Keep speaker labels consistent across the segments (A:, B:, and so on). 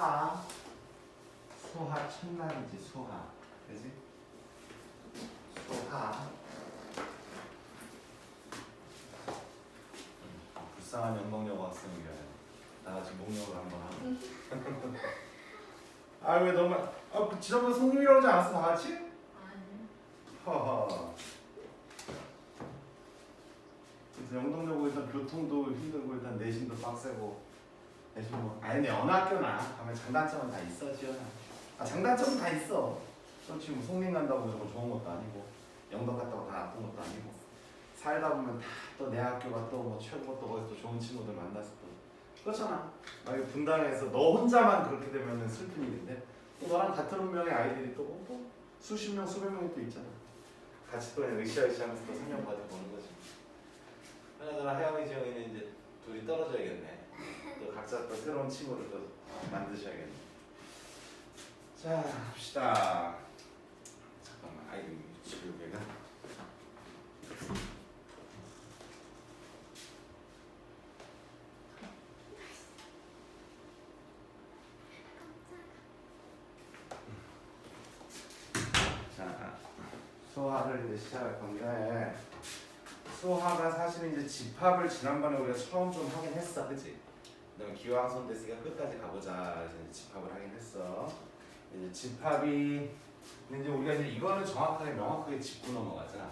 A: 수하. 수하 첫날이지 수하. 그지? 수하. 불쌍한 연동여고 학생이야. 다 같이 목욕을 한번 하고. 아 왜 너무 지난번에 성님이라고 하지 않았어 다 같이?
B: 아니.
A: 허허. 그래서 영동여고 일단 교통도 힘들고 일단 내신도 빡세고 내신 뭐 아니 근데 어느 학교나 가면 장단점은 다 있어 지연아. 아 장단점은 다 있어. 그렇지 뭐 송림 간다고 무조건 좋은 것도 아니고 영덕 갔다고 다 나쁜 것도 아니고 살다 보면 다 또 내 학교가 또 뭐 최고 또 거기서 또 좋은 친구들 만나서 또 그렇잖아. 만약에 분당에서 너 혼자만 그렇게 되면 슬픈 일인데 또 너랑 같은 운명의 아이들이 또 수십 명 수백 명이 또 있잖아. 같이 또 으쌰으쌰하면서 또 상념받아 보는 거지. 하나하나 하영이 지영이는 이제 둘이 떨어져야겠네. 또 각자 또 새로운 친구를 또 만드셔야겠네. 자 합시다. 잠깐만 아이고 지우개가 자 수화를 이제 시작할 건데 수화가 사실은 이제 집합을 지난번에 우리가 처음 좀 하긴 했어, 그치? 그다음에 기왕손 됐으니까 끝까지 가보자. 이제 집합을 하긴 했어. 이제 집합이 근데 이제 우리가 이제 이거는 정확하게 명확하게 짚고 넘어가자.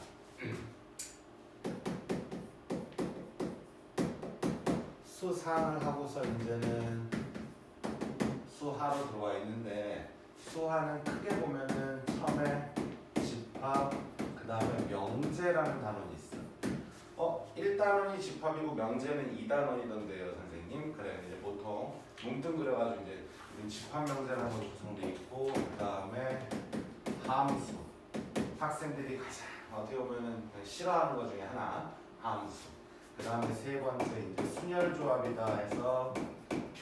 A: 수상을 하고서 이제는 수하로 들어와 있는데 수하는 크게 보면은 처음에 집합 그 다음에 명제라는 단원이 있어. 1단원이 집합이고 명제는 2단원이던데요 선생님. 그래 이제 보통 뭉뚱그려가지고 이제 우리 집합 명제라는 거 구성돼 있고 그 다음에 함수. 학생들이 가장 어떻게 보면은 싫어하는 것 중에 하나 함수. 그 다음에 세 번째 이제 순열조합이다 해서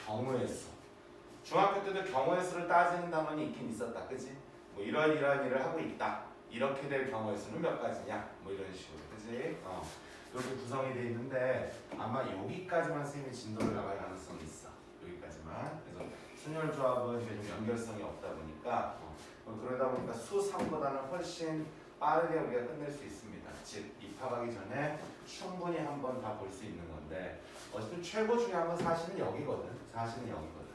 A: 경우의 수. 중학교 때도 경우의 수를 따지는 단원이 있긴 있었다, 그지? 뭐 이러한 일을 하고 있다. 이렇게 될 경우의 수는 몇 가지냐? 뭐 이런 식으로, 그지? 이렇게 구성이 돼 있는데 아마 여기까지만 선생님이 진도를 나갈 가능성이 있어. 여기까지만. 그래서 순열조합은 이게 좀 연결성이 없다 보니까 그러다 보니까 수상보다는 훨씬 빠르게 우리가 끝낼 수 있습니다. 즉 입학하기 전에 충분히 한번 다 볼 수 있는 건데 어쨌든 최고 중요한 건 사실은 여기거든. 사실은 여기거든.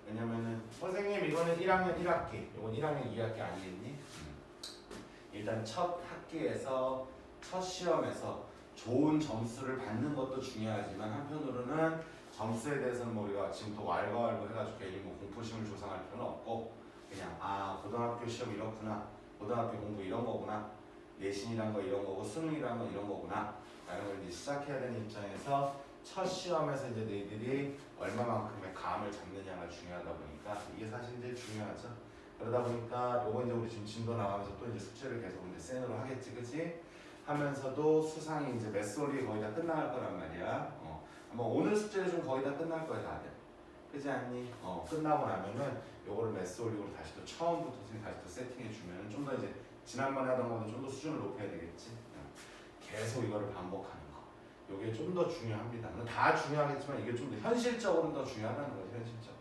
A: 왜냐면은 선생님 이거는 1학년 1학기, 이건 1학년 2학기 아니겠니? 일단 첫 학기에서 첫 시험에서 좋은 점수를 받는 것도 중요하지만 한편으로는 점수에 대해서는 뭐 우리가 지금 또 왈가왈부 해가지고 괜히 뭐 공포심을 조성할 필요는 없고 그냥 고등학교 시험 이렇구나, 고등학교 공부 이런 거구나, 내신이란 거 이런 거고 수능이란 거 이런 거구나 이런 걸 이제 시작해야 되는 입장에서 첫 시험에서 이제 너희들이 얼마만큼의 감을 잡느냐가 중요하다 보니까 이게 사실 이제 중요하죠. 그러다 보니까 요거 이제 우리 지금 진도 나가면서 또 이제 숙제를 계속 이제 센으로 하겠지, 그치? 하면서도 수상이 이제 메소리 거의 다 끝나갈 거란 말이야. 아마 오늘 숙제는 좀 거의 다 끝날 거야 다들. 그렇지 않니? 끝나고 나면은 요거를 메소리로 다시 또 처음부터 다시 또 세팅해 주면은 좀 더 이제 지난번에 하던 거는 좀 더 수준을 높여야 되겠지. 계속 이거를 반복하는 거. 요게 좀 더 중요합니다. 다 중요하겠지만 이게 좀 더 현실적으로는 더 중요하다는 거죠, 현실적으로.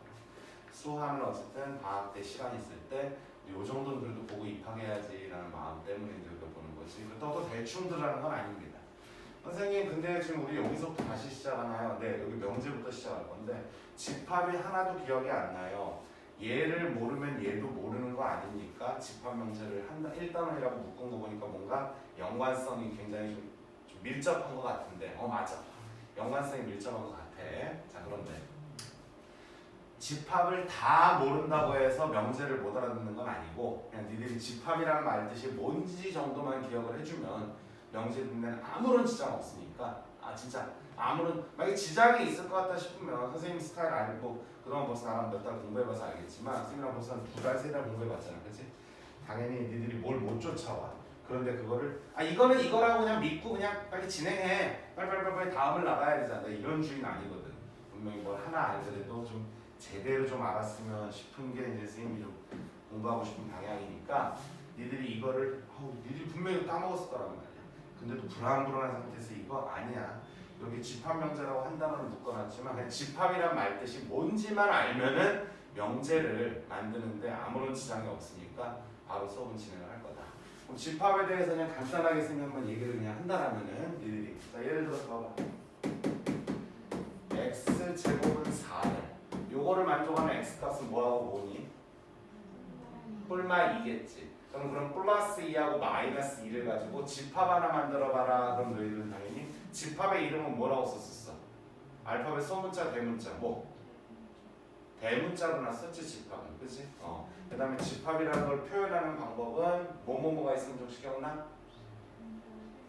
A: 수학은 어쨌든 방학 때 시간 있을 때 요 정도는 그래도 보고 입학해야지라는 마음 때문에 이제 그걸 보는 거지. 그렇다고 대충 들으라는 건 아닙니다. 선생님 근데 지금 우리 여기서부터 다시 시작하나요? 네, 여기 명제부터 시작할 건데 집합이 하나도 기억이 안 나요. 얘를 모르면 얘도 모르는 거 아닙니까? 집합 명제를 1단원이라고 묶은 거 보니까 뭔가 연관성이 굉장히 좀 밀접한 것 같은데 맞아. 연관성이 밀접한 것 같아. 자 그런데 집합을 다 모른다고 해서 명제를 못 알아듣는 건 아니고 그냥 니들이 집합이라는 말 뜻이 뭔지 정도만 기억을 해주면 명제 듣는 아무런 지장 없으니까 진짜 아무런 만약에 지장이 있을 것 같다 싶으면 선생님 스타일 알고 그동안 벌써 나랑 몇 달 공부해봐서 알겠지만 선생님이랑 벌써 한 2달, 3달 공부해봤잖아, 그치? 당연히 니들이 뭘 못 쫓아와. 그런데 그거를 이거는 이거라고 그냥 믿고 그냥 빨리 진행해 빨리 다음을 나가야 되잖아. 이런 주의는 아니거든. 분명히 뭘 하나 알더라도 좀 제대로 좀 알았으면 싶은 게 이제 선생님이 좀 공부하고 싶은 방향이니까 니들이 이거를 니들이 분명히 까먹었을 거란 말이야. 근데도 불안불안한 상태에서 이거 아니야. 여기 집합명제라고 한 단어를 묶어놨지만 그냥 집합이란 말 뜻이 뭔지만 알면은 명제를 만드는데 아무런 지장이 없으니까 바로 수업은 진행을 할 거다. 그럼 집합에 대해서 그냥 간단하게 한번 얘기를 그냥 한다라면은 일일이. 자, 예를 들어서 봐봐. x 제곱은 4를 요거를 만족하는 x 값은 뭐하고 뭐니? 뿔마 2겠지. 그럼 플러스 2하고 마이너스 2를 가지고 집합 하나 만들어봐라. 그럼 너희들은 당연히 집합의 이름은 뭐라고 썼었어? 알파벳 소문자 대문자 뭐? 대문자로 놨었지 집합은. 그치? 그 다음에 집합이라는 걸 표현하는 방법은 뭐뭐뭐가 있으면 좀 기억나?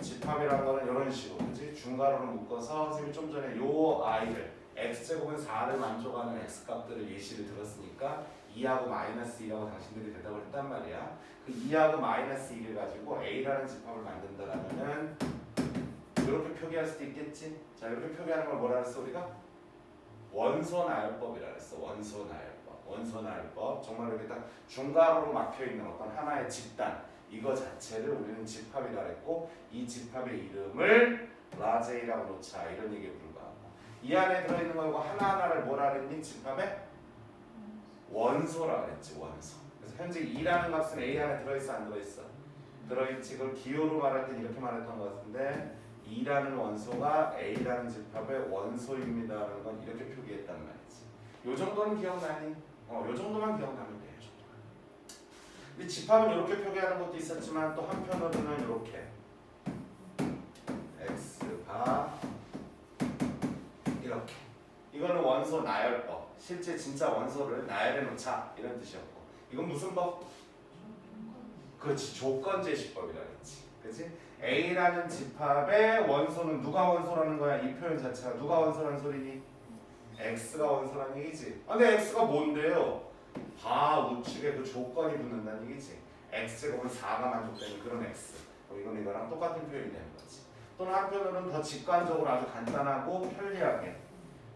A: 집합이라는 거는 이런 식으로 그치? 중괄호를 묶어서 선생님이 좀 전에 요 아이를 x제곱은 4를 만족하는 x값들을 예시를 들었으니까 2하고 마이너스 2라고 당신들이 대답을 했단 말이야. 그 2하고 마이너스 2를 가지고 a라는 집합을 만든다라면은 이렇게 표기할 수도 있겠지. 자, 이렇게 표기하는 걸 뭐라 했어 우리가? 원소나열법이라 그랬어. 원소나열법. 정말 이렇게 딱 중괄호로 막혀 있는 어떤 하나의 집단 이거 자체를 우리는 집합이라 그랬고 이 집합의 이름을 라제이라고 놓자 이런 얘기에 불과하고 이 안에 들어있는 거 이거 하나하나를 뭐라 그랬니? 집합의 원소라 그랬지. 원소. 그래서 현재 2라는 값은 A 안에 들어있어 안 들어있어? 들어있지. 그걸 기호로 말할 땐 이렇게 말했던 것 같은데 2라는 원소가 A라는 집합의 원소입니다라는 건 이렇게 표기했단 말이지. 요 정도는 기억나니? 요 정도만 기억나면 돼. 요 정도만. 근데 집합은 이렇게 표기하는 것도 있었지만 또 한편으로는 이렇게 x바 이렇게 이거는 원소 나열법. 실제 진짜 원소를 나열해 놓자 이런 뜻이었고 이건 무슨 법? 그렇지. 조건제시법이라 그랬지. 그렇지? A라는 집합의 원소는 누가 원소라는 거야? 이 표현 자체가 누가 원소라는 소리니? X가 원소라는 얘기지. 근데 X가 뭔데요? 바 우측에 그 조건이 붙는다는 얘기지. X제곱은 4가 만족되는 그런 X. 이건 이거랑 똑같은 표현이 되는 거지. 또는 한편으로는 더 직관적으로 아주 간단하고 편리하게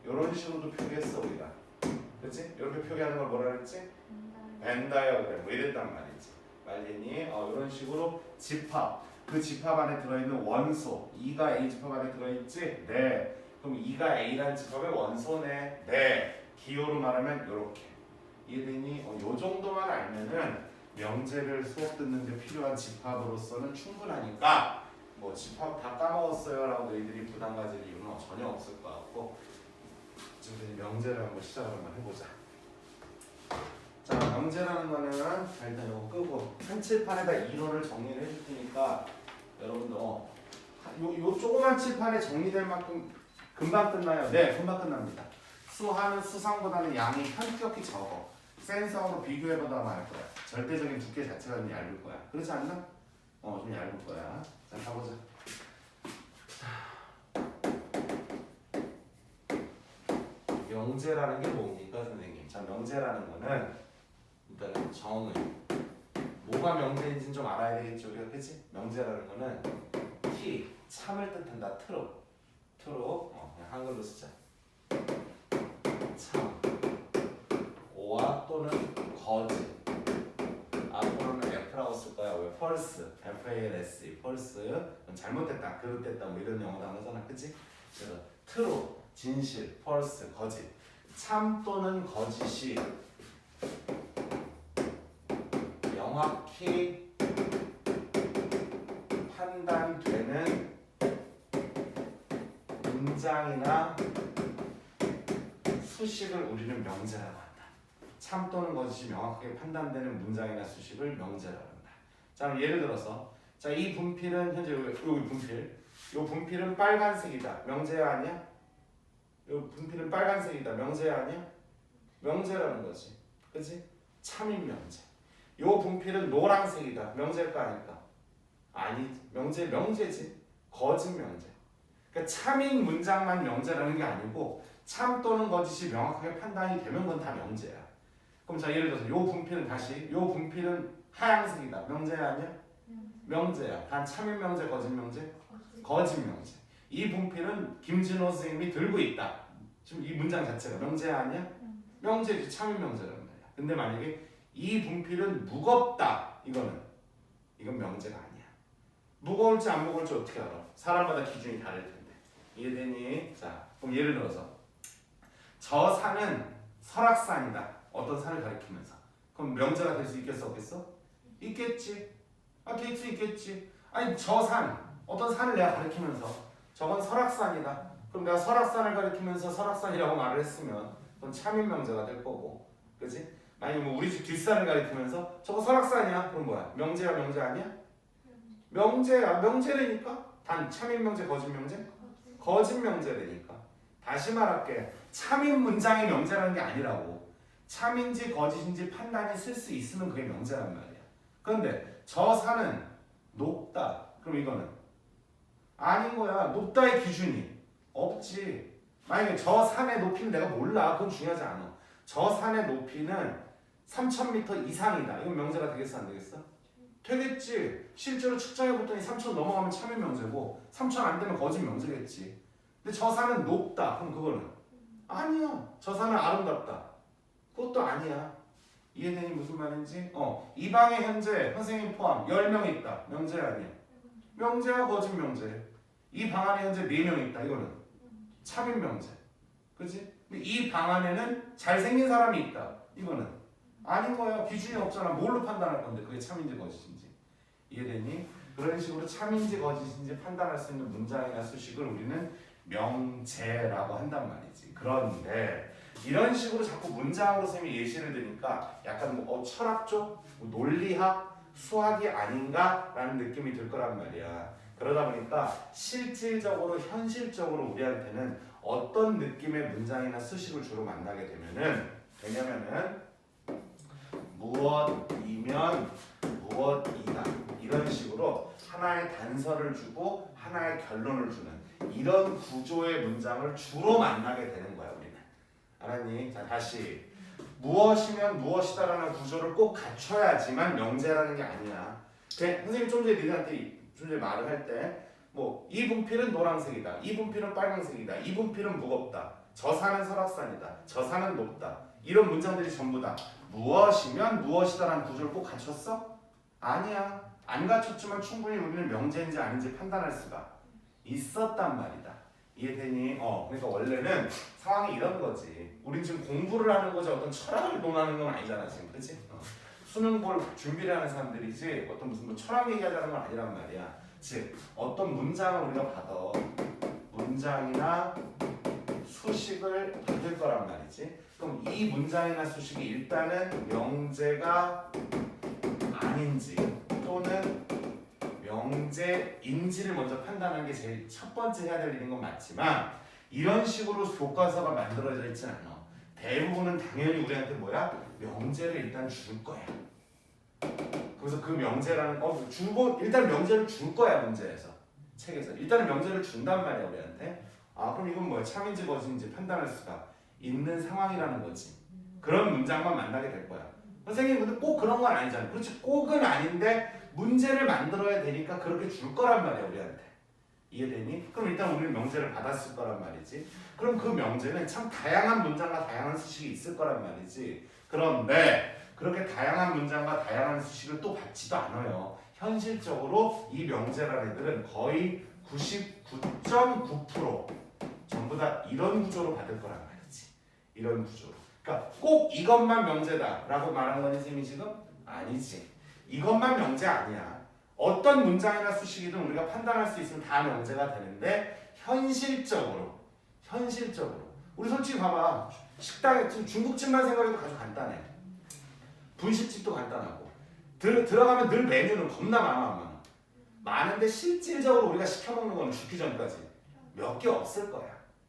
A: 이런 식으로도 표기했어 우리가. 그렇지? 이렇게 표기하는 걸 뭐라 그랬지? 벤 다이어그램 뭐 이랬단 말이지. 말리니 이런 식으로 집합 그 집합 안에 들어있는 원소 2가 A 집합 안에 들어있지? 네. 그럼 2가 A라는 집합의 원소네. 네. 기호로 말하면 이렇게. 이해되니? 요 정도만 알면은 명제를 수업 듣는데 필요한 집합으로서는 충분하니까 뭐 집합 다 까먹었어요 라고 너희들이 부담 가질 이유는 전혀 없을 것 같고 지금 명제를 한번 시작을 한번 해보자. 자, 명제라는 거는 일단 이거 끄고 한 칠판에다 이론을 정리를 해줄 테니까 여러분들 요 조그만 칠판에 정리될 만큼 금방 끝나요. 네, 금방 끝납니다. 수하는 수상보다는 양이 현격히 적어. 센서하고 비교해보다 말 거야. 절대적인 두께 자체가 좀 얇을 거야. 그렇지 않나? 좀 얇을 거야. 자, 가보자. 명제라는 게 뭡니까, 선생님? 자, 명제라는 거는 일단은 정의. 뭐가 명제인지는 좀 알아야 되겠죠, 우리가. 그치? 명제라는 거는 T, 참을 뜻한다. 트루. 그냥 한글로 쓰자. 참. 오와 또는 거짓. 앞으로는 F라고 쓸 거야. 왜? false. F-A-L-S. false. 잘못됐다, 그릇됐다 뭐 이런 영어 단어잖아. 그치? 그래서 true. 진실. false. 거짓. 참 또는 거짓이 정확히 판단되는 문장이나 수식을 우리는 명제라고 한다. 참 또는 거짓이 명확하게 판단되는 문장이나 수식을 명제라고 한다. 자, 그럼 예를 들어서 자, 이 분필은 현재 여기 분필. 이 분필은 빨간색이다. 명제야 아니야? 이 분필은 빨간색이다. 명제야 아니야? 명제라는 거지. 그치? 참인 명제. 요 분필은 노란색이다. 명제일까 아닐까? 아니지. 명제지. 거짓 명제. 그러니까 참인 문장만 명제라는 게 아니고 참 또는 거짓이 명확하게 판단이 되면 그건 다 명제야. 그럼 자, 예를 들어서 요 분필은 다시 요 분필은 하얀색이다. 명제야 아니야? 명제야. 단 참인 명제, 거짓 명제? 거짓 명제. 이 분필은 김진호 선생님이 들고 있다. 지금 이 문장 자체가 명제야 아니야? 명제지. 참인 명제란 말이야. 근데 만약에 이 분필은 무겁다. 이건 명제가 아니야. 무거울지 안 무거울지 어떻게 알아? 사람마다 기준이 다를 텐데. 이해되니? 자, 그럼 예를 들어서 저 산은 설악산이다. 어떤 산을 가리키면서. 그럼 명제가 될 수 있겠어 없겠어? 있겠지. 될 수 있겠지. 아니 저 산, 어떤 산을 내가 가리키면서 저건 설악산이다. 그럼 내가 설악산을 가리키면서 설악산이라고 말을 했으면 그건 참인 명제가 될 거고, 그렇지? 아니 뭐 우리 집 뒷산을 가리키면서 저거 설악산이야. 그럼 뭐야? 명제야 명제 아니야? 명제야. 명제라니까. 단 참인 명제 거짓 명제? 거짓 명제라니까. 다시 말할게. 참인 문장이 명제라는 게 아니라고. 참인지 거짓인지 판단이 쓸 수 있으면 그게 명제란 말이야. 그런데 저 산은 높다. 그럼 이거는 아닌 거야. 높다의 기준이 없지. 만약에 저 산의 높이는 내가 몰라. 그건 중요하지 않아. 저 산의 높이는 3,000m 이상이다. 이건 명제가 되겠어 안 되겠어? 되겠지. 실제로 측정해봤더니 3,000 넘어가면 참인 명제고 3,000 안 되면 거짓 명제겠지. 근데 저 산은 높다. 그럼 그거는 아니야. 저 산은 아름답다. 그것도 아니야. 이해되니 무슨 말인지? 이 방에 현재 선생님 포함 10명 있다. 명제 아니야. 명제야 거짓 명제. 이 방 안에 현재 4명 있다. 이거는 참인 명제. 그치? 근데 이 방 안에는 잘생긴 사람이 있다. 이거는 아닌 거야. 기준이 없잖아. 뭘로 판단할 건데 그게 참인지 거짓인지. 이해되니? 그런 식으로 참인지 거짓인지 판단할 수 있는 문장이나 수식을 우리는 명제라고 한단 말이지. 그런데 이런 식으로 자꾸 문장으로 쌤이 예시를 드니까 약간 뭐 철학 쪽, 뭐 논리학, 수학이 아닌가라는 느낌이 들 거란 말이야. 그러다 보니까 실질적으로 현실적으로 우리한테는 어떤 느낌의 문장이나 수식을 주로 만나게 되냐면은 무엇이면 무엇이다 이런 식으로 하나의 단서를 주고 하나의 결론을 주는 이런 구조의 문장을 주로 만나게 되는 거야 우리는. 알았니? 자 다시 무엇이면 무엇이다라는 구조를 꼭 갖춰야지만 명제라는 게 아니야. 선생님 좀 전에 니들한테 좀 전에 말을 할 때 뭐 이 분필은 노란색이다. 이 분필은 빨간색이다. 이 분필은 무겁다. 저 산은 설악산이다. 저 산은 높다. 이런 문장들이 전부 다 무엇이면 무엇이다라는 구조를 꼭 갖췄어? 아니야. 안 갖췄지만 충분히 우리는 명제인지 아닌지 판단할 수가 있었단 말이다. 이해되니? 그러니까 원래는 상황이 이런 거지. 우린 지금 공부를 하는 거지 어떤 철학을 논하는 건 아니잖아 지금, 그렇지? 수능 볼 준비를 하는 사람들이지 어떤 무슨 뭐 철학 얘기하자는 건 아니란 말이야. 즉 어떤 문장을 우리가 받아 문장이나 수식을 받을 거란 말이지. 그럼 이 문장이나 수식이 일단은 명제가 아닌지 또는 명제인지를 먼저 판단하는 게 제일 첫 번째 해야 될 일인 건 맞지만 이런 식으로 교과서가 만들어져 있진 않아. 대부분은 당연히 우리한테 뭐야? 명제를 일단 줄 거야. 그래서 그 명제라는 주고 일단 명제를 줄 거야. 문제에서 책에서 일단은 명제를 준단 말이야 우리한테. 그럼 이건 뭐야? 참인지 거짓인지 판단할 수가 있는 상황이라는 거지. 그런 문장만 만나게 될 거야. 선생님 근데 꼭 그런 건 아니잖아. 그렇지, 꼭은 아닌데 문제를 만들어야 되니까 그렇게 줄 거란 말이야 우리한테. 이해되니? 그럼 일단 우리는 명제를 받았을 거란 말이지. 그럼 그 명제는 참 다양한 문장과 다양한 수식이 있을 거란 말이지. 그런데 그렇게 다양한 문장과 다양한 수식을 또 받지도 않아요. 현실적으로 이 명제라는 애들은 거의 99.9% 전부 다 이런 구조로 받을 거란 말이지. 이런 구조로. 그러니까 꼭 이것만 명제다라고 말한 거니 쌤이 지금? 아니지. 이것만 명제 아니야. 어떤 문장이나 수식이든 우리가 판단할 수 있으면 다 명제가 되는데 현실적으로 우리 솔직히 봐봐. 식당에 지금 중국집만 생각해도 아주 간단해. 분식집도 간단하고 들어가면 늘 메뉴는 겁나 많아. 많은데 실질적으로 우리가 시켜먹는 건 죽기 전까지 몇 개 없을 거야.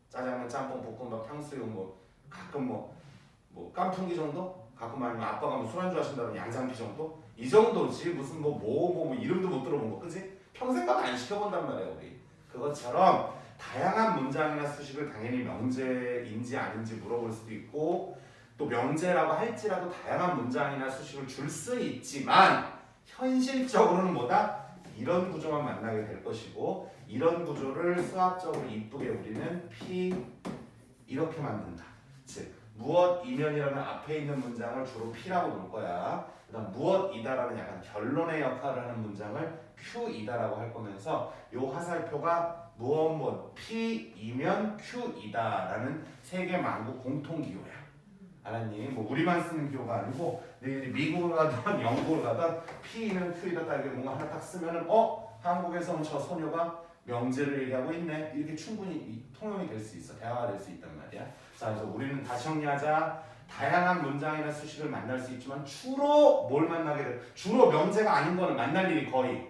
A: 짜장면, 짬뽕, 볶음밥, 탕수육 뭐 가끔 뭐 깐풍기 정도? 가끔 아니면 아빠가 뭐 술안주 하신다면 양장피 정도? 이 정도지. 무슨 뭐 이름도 못 들어본 거, 그지? 평생 가도 안 시켜본단 말이야 우리. 그것처럼 다양한 문장이나 수식을 당연히 명제인지 아닌지 물어볼 수도 있고 또 명제라고 할지라도 다양한 문장이나 수식을 줄 수 있지만 현실적으로는 뭐다? 이런 구조만 만나게 될 것이고 이런 구조를 수학적으로 이쁘게 우리는 P 이렇게 만든다. 즉 무엇이면이라는 앞에 있는 문장을 주로 P라고 놓을 거야. 그다음 무엇이다라는 약간 결론의 역할을 하는 문장을 Q이다라고 할 거면서 요 화살표가 무엇 P이면 Q이다라는 세계 만국 공통 기호야. 알았니? 뭐 우리만 쓰는 기호가 아니고 미국을 가든 영국을 가든 P는 Q이다 딱 이렇게 뭔가 하나 딱 쓰면은 한국에서는 저 소녀가 명제를 얘기하고 있네. 이렇게 충분히 통용이 될 수 있어. 대화가 될 수 있단 말이야. 자, 그래서 우리는 다시 정리하자. 다양한 문장이나 수식을 만날 수 있지만 주로 뭘 만나게 돼? 주로 명제가 아닌 거는 만날 일이 거의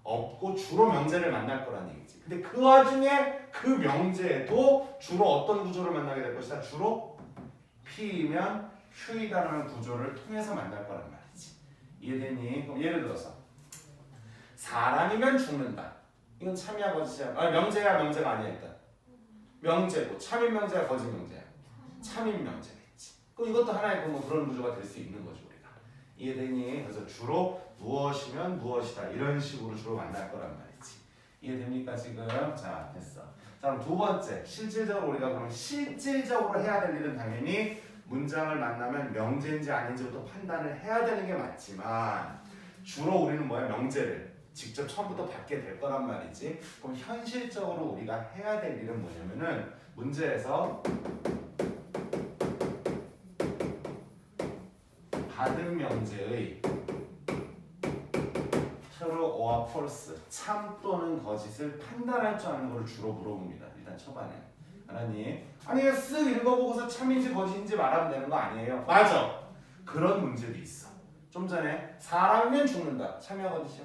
A: 없고 주로 명제를 만날 거란 얘기지. 근데 그 와중에 그 명제에도 주로 어떤 구조를 만나게 될 것이다? 주로 P이면 Q이다라는 구조를 통해서 만날 거란 말이지. 이해되니? 그럼 예를 들어서 사람이면 죽는다. 이건 참이야 거짓이야? 아니 명제야 명제가 아니야 일단. 명제고 참인 명제야 거짓 명제야? 참인 명제겠지. 그럼 이것도 하나의 뭐 그런 구조가 될 수 있는 거죠 우리가. 이해되니? 그래서 주로 무엇이면 무엇이다 이런 식으로 주로 만날 거란 말이지. 이해됩니까 지금? 자 됐어. 자 그럼 두 번째 실질적으로 우리가 그럼 실질적으로 해야 될 일은 당연히 문장을 만나면 명제인지 아닌지부터 판단을 해야 되는 게 맞지만 주로 우리는 뭐야 명제를 직접 처음부터 받게 될 거란 말이지. 그럼 현실적으로 우리가 해야 될 일은 뭐냐면은 문제에서 받은 명제의 true or false 참 또는 거짓을 판단할 줄 아는 걸 주로 물어봅니다. 일단 초반에. 알았니? 아니 쓱 읽어보고서 참인지 거짓인지 말하면 되는 거 아니에요. 맞아. 그런 문제도 있어. 좀 전에 사람이면 죽는다. 참이야 거짓이야?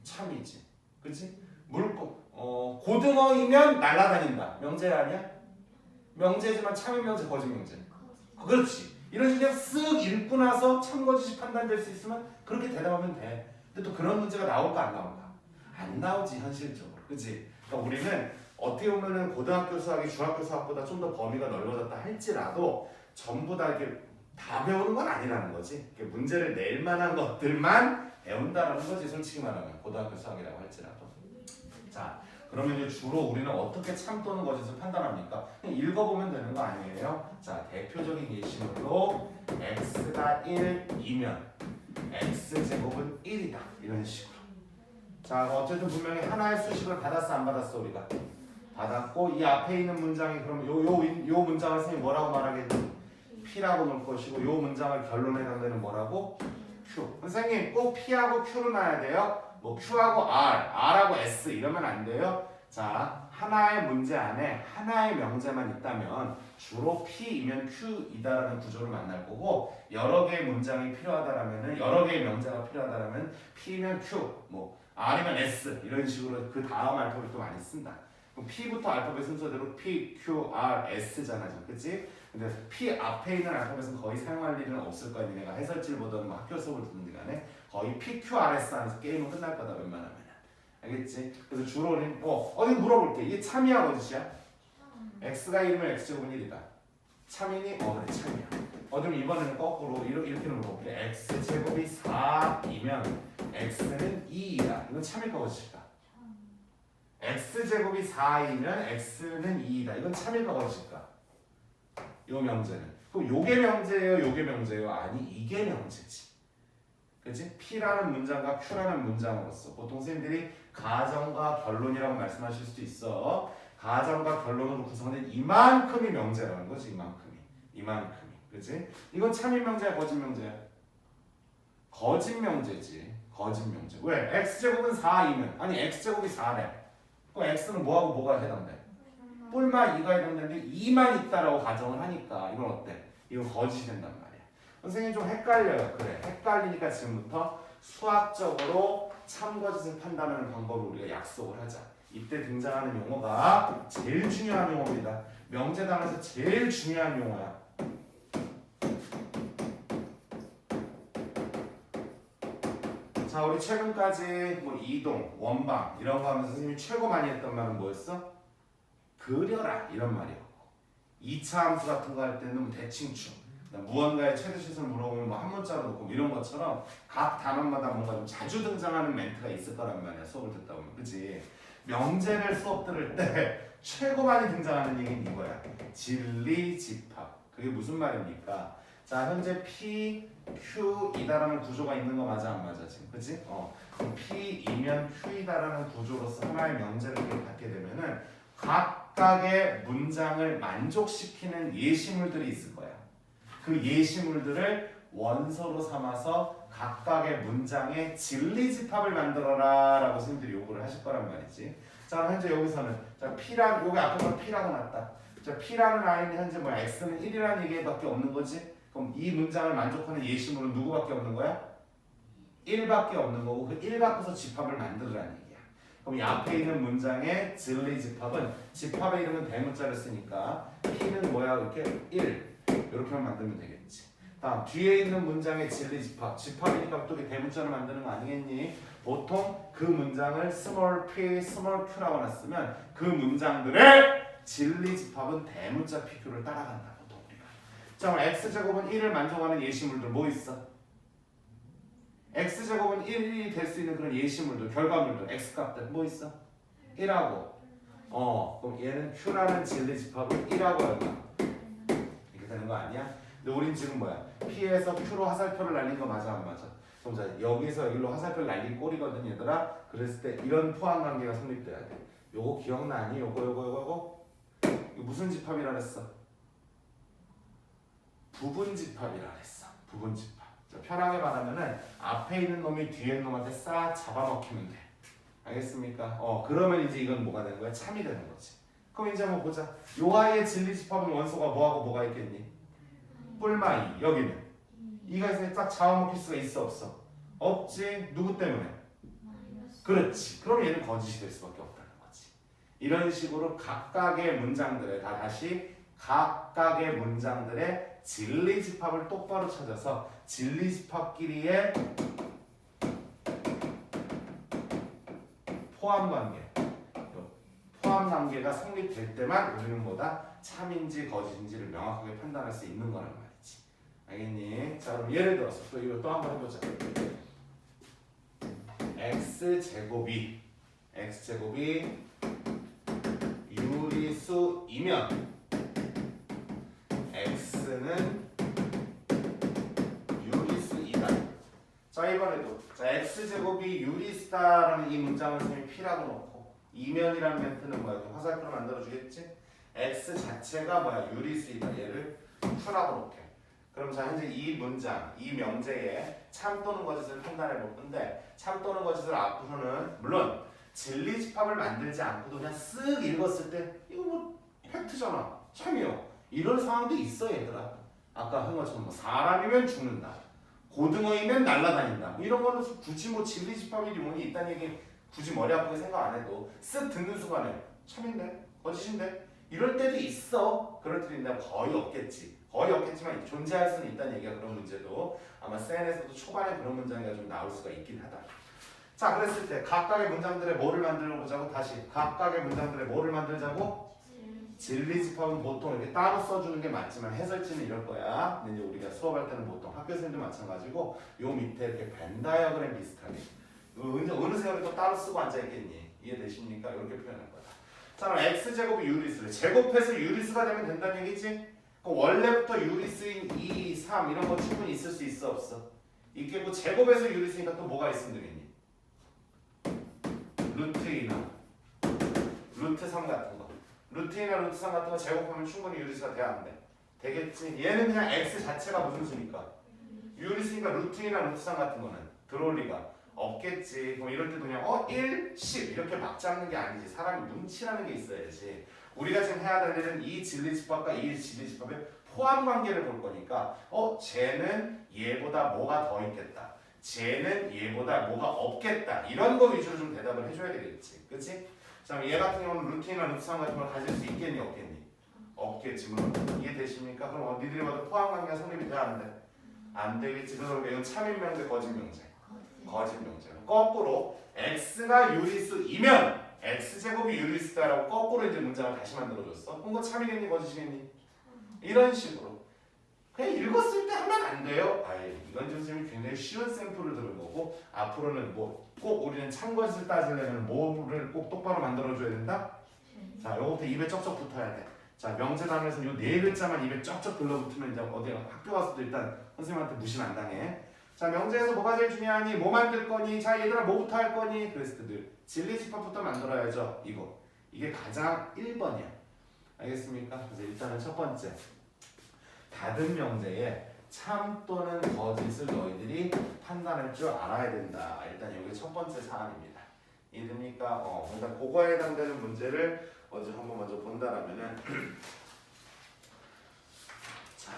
A: 참이지. 그치? 고등어이면 날아다닌다. 명제 아니야? 명제지만 참인 명제 거짓 명제. 그렇지. 이런 식으로 쓱 읽고 나서 참 거짓이 판단될 수 있으면 그렇게 대답하면 돼. 근데 또 그런 문제가 나올까 안 나올까? 안 나오지 현실적으로. 그치? 그러니까 우리는 어떻게 보면은 고등학교 수학이 중학교 수학보다 좀 더 범위가 넓어졌다 할지라도 전부 다 이렇게 다 배우는 건 아니라는 거지. 문제를 낼 만한 것들만 배운다라는 거지. 솔직히 말하면 고등학교 수학이라고 할지라도. 자, 그러면 이제 주로 우리는 어떻게 참 또는 거짓을 판단합니까? 그냥 읽어보면 되는 거 아니에요? 자, 대표적인 예시물로 x가 1이면 x제곱은 1이다. 이런 식으로. 자, 어쨌든 분명히 하나의 수식을 받았어 안 받았어 우리가? 받았고 이 앞에 있는 문장이 그럼 요 문장을 선생님이 뭐라고 말하겠니? P라고 놓을 것이고 요 문장을 결론에 담는 뭐라고? Q. 선생님 꼭 P하고 Q를 놔야 돼요. 뭐 Q하고 R하고 S 이러면 안 돼요. 자, 하나의 문제 안에 하나의 명제만 있다면 주로 P이면 Q이다라는 구조를 만날 거고 여러 개의 문장이 필요하다라면은 여러 개의 명제가 필요하다라면 P면 Q, 뭐 R이면 S 이런 식으로 그 다음 알파벳도 많이 쓴다. 그럼 P부터 알파벳 순서대로 P, Q, R, S잖아, 그렇지? 근데 P 앞에 있는 알파벳은 거의 사용할 일은 없을 거야. 니네가 해설지를 보든 뭐 학교 수업을 듣는 간에 거의 P, Q, R, S 하면서 게임은 끝날 거다 웬만하면. 알겠지? 그래서 주로 우리는 어디 물어볼게. 이게 참이야 거짓이야? X가 1이면 X제곱은 1이다. 참이니? 그래 참이야. 그럼 이번에는 거꾸로 이렇게 물어볼게. X제곱이 4이면 X는 2이다. 이건 참일까 거짓일까? X제곱이 4이면 X는 2이다. 이건 참일까 거짓일까? 요 명제는. 그럼 요게 명제예요? 요게 명제예요? 아니 이게 명제지. 그치? P라는 문장과 Q라는 문장으로서 보통 선생님들이 가정과 결론이라고 말씀하실 수도 있어. 가정과 결론으로 구성된 이만큼이 명제라는 거지. 이만큼이. 그치? 이건 참인 명제야 거짓 명제야? 거짓 명제지. 거짓 명제. 왜? X제곱은 4이면 아니 X제곱이 4래. 그럼 X는 뭐하고 뭐가 해당돼? 뿔마 2가 해당되는데 2만 있다라고 가정을 하니까 이건 어때? 이건 거짓이 된단 말이야. 선생님 좀 헷갈려요. 그래. 헷갈리니까 지금부터 수학적으로 참거짓을 판단하는 방법을 우리가 약속을 하자. 이때 등장하는 용어가 제일 중요한 용어입니다. 명제단에서 제일 중요한 용어야. 자, 우리 최근까지 뭐 이동, 원방 이런 거 하면서 선생님이 최고 많이 했던 말은 뭐였어? 그려라 이런 말이었고 2차 함수 같은 거 할 때는 뭐 대칭축 무언가의 최대시설 물어보면 뭐 한 문자로 놓고 뭐 이런 것처럼 각 단원마다 뭔가 좀 자주 등장하는 멘트가 있을 거란 말이야. 수업을 듣다 보면. 그치? 명제를 수업 들을 때 최고 많이 등장하는 얘기는 이거야. 진리 집합. 그게 무슨 말입니까? 자, 현재 P, Q이다라는 구조가 있는 거 맞아 안 맞아 지금? 그치? 그럼 P이면 Q이다라는 구조로서 하나의 명제를 갖게 되면은 각각의 문장을 만족시키는 예시물들이 있을 거야. 그 예시물들을 원소로 삼아서 각각의 문장의 진리집합을 만들어라 라고 선생님들이 요구를 하실 거란 말이지. 자, 현재 여기서는 자, P란 요게 앞에서 P라고 났다. 자, P라는 아이는 현재 뭐야? X는 1이라는 얘기밖에 없는 거지. 그럼 이 문장을 만족하는 예시물은 누구밖에 없는 거야? 1밖에 없는 거고 그 1 갖고서 집합을 만들으라는 얘기야. 그럼 이 앞에 있는 문장의 진리집합은 집합의 이름은 대문자를 쓰니까 P는 뭐야? 이렇게 1 이렇게만 만들면 되겠지. 다음 뒤에 있는 문장의 진리집합 집합이니까 또 대문자를 만드는 거 아니겠니? 보통 그 문장을 small p, small q라고 놨으면 그 문장들의 진리집합은 대문자 pq를 따라간다. 보통 우리가. 자, 그럼 x제곱은 1을 만족하는 예시물들 뭐 있어? x제곱은 1이 될 수 있는 그런 예시물들, 결과물들, x값들 뭐 있어? 1하고 그럼 얘는 q라는 진리집합을 1하고 얼마? 이렇게 되는 거 아니야? 근데 우린 지금 뭐야? P에서 Q로 화살표를 날린 거 맞아 안 맞아? 그럼 자 여기서 여기로 화살표를 날린 꼴이거든 얘들아. 그랬을 때 이런 포함 관계가 성립돼야 돼. 요거 기억나니? 요거 이거 무슨 집합이라 그랬어? 부분집합이라 그랬어. 부분집합. 자, 편하게 말하면은 앞에 있는 놈이 뒤에 있는 놈한테 싹 잡아먹히면 돼. 알겠습니까? 그러면 이제 이건 뭐가 되는 거야? 참이 되는 거지. 그럼 이제 한번 보자. 요 아이의 진리집합은 원소가 뭐하고 뭐가 있겠니? 뿔마 2. 여기는 2가 있으니 딱 잡아먹힐 수가 있어 없어? 없지. 누구 때문에? 그렇지. 그럼 얘는 거짓이 될 수밖에 없다는 거지. 이런 식으로 각각의 문장들의 다시 각각의 문장들의 진리집합을 똑바로 찾아서 진리집합끼리의 포함관계가 성립될 때만 우리는 뭐다? 참인지 거짓인지를 명확하게 판단할 수 있는 거란 말이지. 알겠니? 자, 그럼 예를 들어서 또 이거 또 한번 해보자. x제곱이 유리수이면 x는 유리수이다. 자, 이번에도 자, x제곱이 유리수다라는 이 문장을 선생님이 P라고 놓고 이면이라는 멘트는 뭐야? 화살표로 만들어주겠지? x 자체가 뭐야? 유리수이다. 얘를 Q라고 놓게. 그럼 자, 현재 이 문장, 이 명제에 참 또는 거짓을 판단해 볼 건데 참 또는 거짓을 앞으로는 물론 진리집합을 만들지 않고도 그냥 쓱 읽었을 때 이거 뭐 팩트잖아. 참이요. 이런 상황도 있어 얘들아. 아까 한 것처럼 뭐 사람이면 죽는다. 고등어이면 날아다닌다. 이런 거는 굳이 뭐 진리집합이 뭐니 있다는 얘기 굳이 머리 아프게 생각 안 해도 쓱 듣는 순간에 참인데? 거짓인데? 이럴 때도 있어. 그럴 때도 있는데 거의 없겠지. 거의 없겠지만 존재할 수는 있다는 얘기야. 그런 문제도 아마 CN에서도 초반에 그런 문장이 좀 나올 수가 있긴 하다. 자, 그랬을 때 각각의 문장들의 뭐를 만들어 보자고. 다시 각각의 문장들의 뭐를 만들자고? 진리집합은 보통 이렇게 따로 써주는 게 맞지만 해설지는 이럴 거야. 근데 이제 우리가 수업할 때는 보통 학교 선생님도 마찬가지고 요 밑에 이렇게 벤 다이어그램 비슷하게 어느 세월에 또 따로 쓰고 앉아있겠니? 이해되십니까? 이렇게 표현할 거다. 자, 그럼 x제곱이 유리수래. 제곱해서 유리수가 되면 된다는 얘기지? 원래부터 유리수인 2, 3 이런 거 충분히 있을 수 있어 없어? 있겠고 제곱해서 유리수니까 또 뭐가 있으면 되겠니? 루트이나 루트 3 같은 거. 루트이나 루트 3 같은 거 제곱하면 충분히 유리수가 돼야 안 돼? 되겠지? 얘는 그냥 x 자체가 무슨 수니까? 유리수니까 루트이나 루트 3 같은 거는 들어올 리가 없겠지. 그럼 이럴 때도 그냥 1, 10 이렇게 막 잡는 게 아니지. 사람이 눈치라는 게 있어야지. 우리가 지금 해야 될 일은 이 진리집합과 이 진리집합의 포함관계를 볼 거니까 쟤는 얘보다 뭐가 더 있겠다. 쟤는 얘보다 뭐가 없겠다. 이런 거 위주로 좀 대답을 해줘야 되겠지. 그치? 자, 얘 같은 경우는 루트나 루트상 같은 걸 가질 수 있겠니 없겠니? 없겠지. 물론 이해되십니까? 그럼 니들이 봐도 포함관계가 성립이 돼야 안 돼? 안 되겠지. 그래서 이건 참인명제 거짓명제. 거짓명제. 거꾸로 x가 유리수이면 x제곱이 유리수다라고 거꾸로 이제 문장을 다시 만들어줬어. 그럼 그거 참이겠니 거짓이겠니? 이런 식으로 그냥 읽었을 때 하면 안 돼요. 이건 선생님이 굉장히 쉬운 샘플을 들은 거고 앞으로는 뭐 꼭 우리는 참거짓을 따지려면 뭐를 꼭 똑바로 만들어줘야 된다? 자, 요거부터 입에 쩍쩍 붙어야 돼. 자, 명제 단어에서는 요 네 글자만 입에 쩍쩍 들러붙으면 이제 어디 학교 가서도 일단 선생님한테 무시는 안 당해. 자, 명제에서 뭐가 제일 중요하니? 뭐 만들 거니? 자, 얘들아 뭐부터 할 거니? 그랬을 때 늘 진리집합부터 만들어야죠. 이게 가장 1번이야. 알겠습니까? 그래서 일단은 첫 번째 받은 명제에 참 또는 거짓을 너희들이 판단할 줄 알아야 된다. 일단 이게 첫 번째 사안입니다. 이해됩니까? 일단 그거에 해당되는 문제를 어디 한번 먼저 본다라면은 자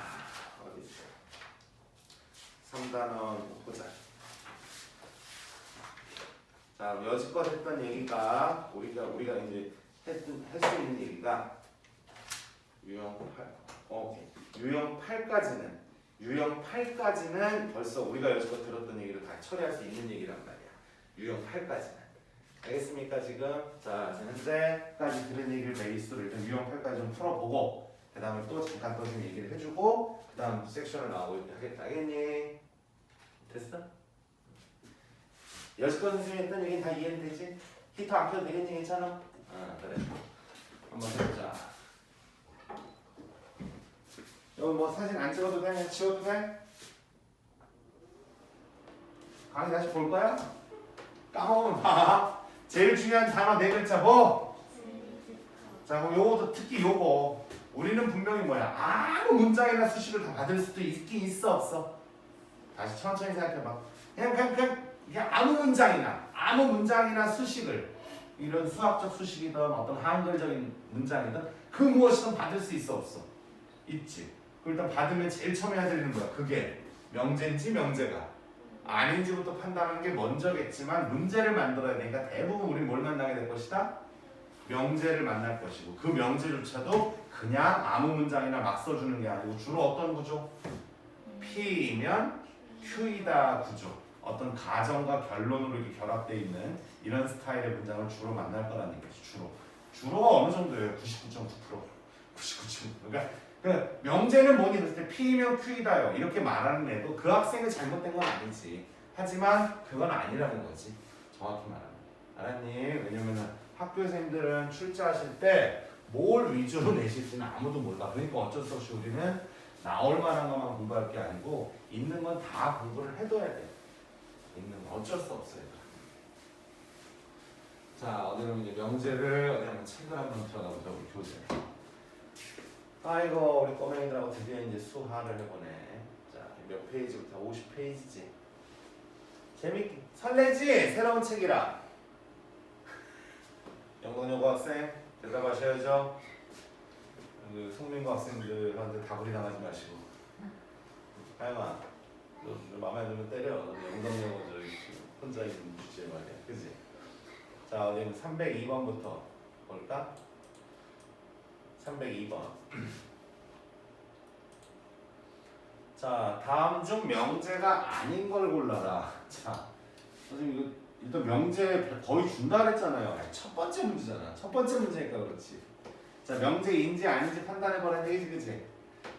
A: 어디 있어? 3단원 보자. 자 여지껏 했던 얘기가 우리가 이제 할 수 있는 얘기가 유형 8까지는 벌써 우리가 여지껏 들었던 얘기를 다 처리할 수 있는 얘기란 말이야. 유형 8까지는. 알겠습니까 지금? 자 현재까지 들은 얘기를 베이스로 일단 유형 8까지 좀 풀어보고 그 다음에 또 잠깐 또 좀 얘기를 해주고 그 다음 섹션을 나오고 하겠다. 알겠니? 됐어? 여지껏 선생님이 했던 얘기는 다 이해는 되지? 히터 안 켜도 되겠니? 괜찮아? 그래. 한번 해보자. 여기 뭐 사진 안 찍어도 돼? 그냥 지워도 돼? 강의 다시 볼 거야? 까먹으면 봐. 제일 중요한 단어 네 글자 뭐? 자 그럼 요것도 특히 요거 우리는 분명히 뭐야? 아무 문장이나 수식을 다 받을 수도 있긴 있어 없어? 다시 천천히 생각해봐. 그냥 아무 문장이나 수식을 이런 수학적 수식이든 어떤 한글적인 문장이든 그 무엇이든 받을 수 있어 없어? 있지. 그걸 일단 받으면 제일 처음에 해야 되는 거야. 그게 명제인지 명제가 아닌지부터 판단하는 게 먼저겠지만 문제를 만들어야 되니까 대부분 우리 뭘 만나게 될 것이다? 명제를 만날 것이고 그 명제조차도 그냥 아무 문장이나 막 써주는 게 아니고 주로 어떤 구조? P이면 Q이다 구조. 어떤 가정과 결론으로 이렇게 결합되어 있는 이런 스타일의 문장을 주로 만날 거라는 얘기죠. 주로가 어느 정도예요? 99.9%. 99.9%. 그러니까 그 명제는 뭐니 그랬을 때 P면 Q이다요. 이렇게 말하는 애도 그 학생이 잘못된 건 아니지. 하지만 그건 아니라는 거지. 정확히 말하면. 알았니? 왜냐면은 학교 선생님들은 출제하실 때 뭘 위주로 내실지는 아무도 몰라. 그러니까 어쩔 수 없이 우리는 나올 만한 것만 공부할 게 아니고 있는 건 다 공부를 해둬야 돼. 있는 건 어쩔 수 없어요. 자, 어디 그럼 이제 명제를 어디 한번 책을 한번 들어가 보자. 우리 교재. 아이고 우리 꼬맹이들하고 드디어 이제 수화를 해보네. 자, 몇 페이지부터? 50페이지지. 재밌게 설레지? 새로운 책이라. 영동여고 학생 대답하셔야죠. 그 성민고 학생들한테 다구리 당하지 마시고. 하영아, 너 마음에 들면 때려. 너 영동여고 저기 혼자 있는 주제 말이야, 그지? 자, 어디는 302번부터 볼까? 302번. 자, 다음 중 명제가 아닌 걸 골라라. 자, 선생님 이거 일단 명제 거의 준다 그랬잖아요. 첫 번째 문제잖아. 첫 번째 문제니까 그렇지. 자, 명제인지 아닌지 판단해보라는 얘기지, 그치?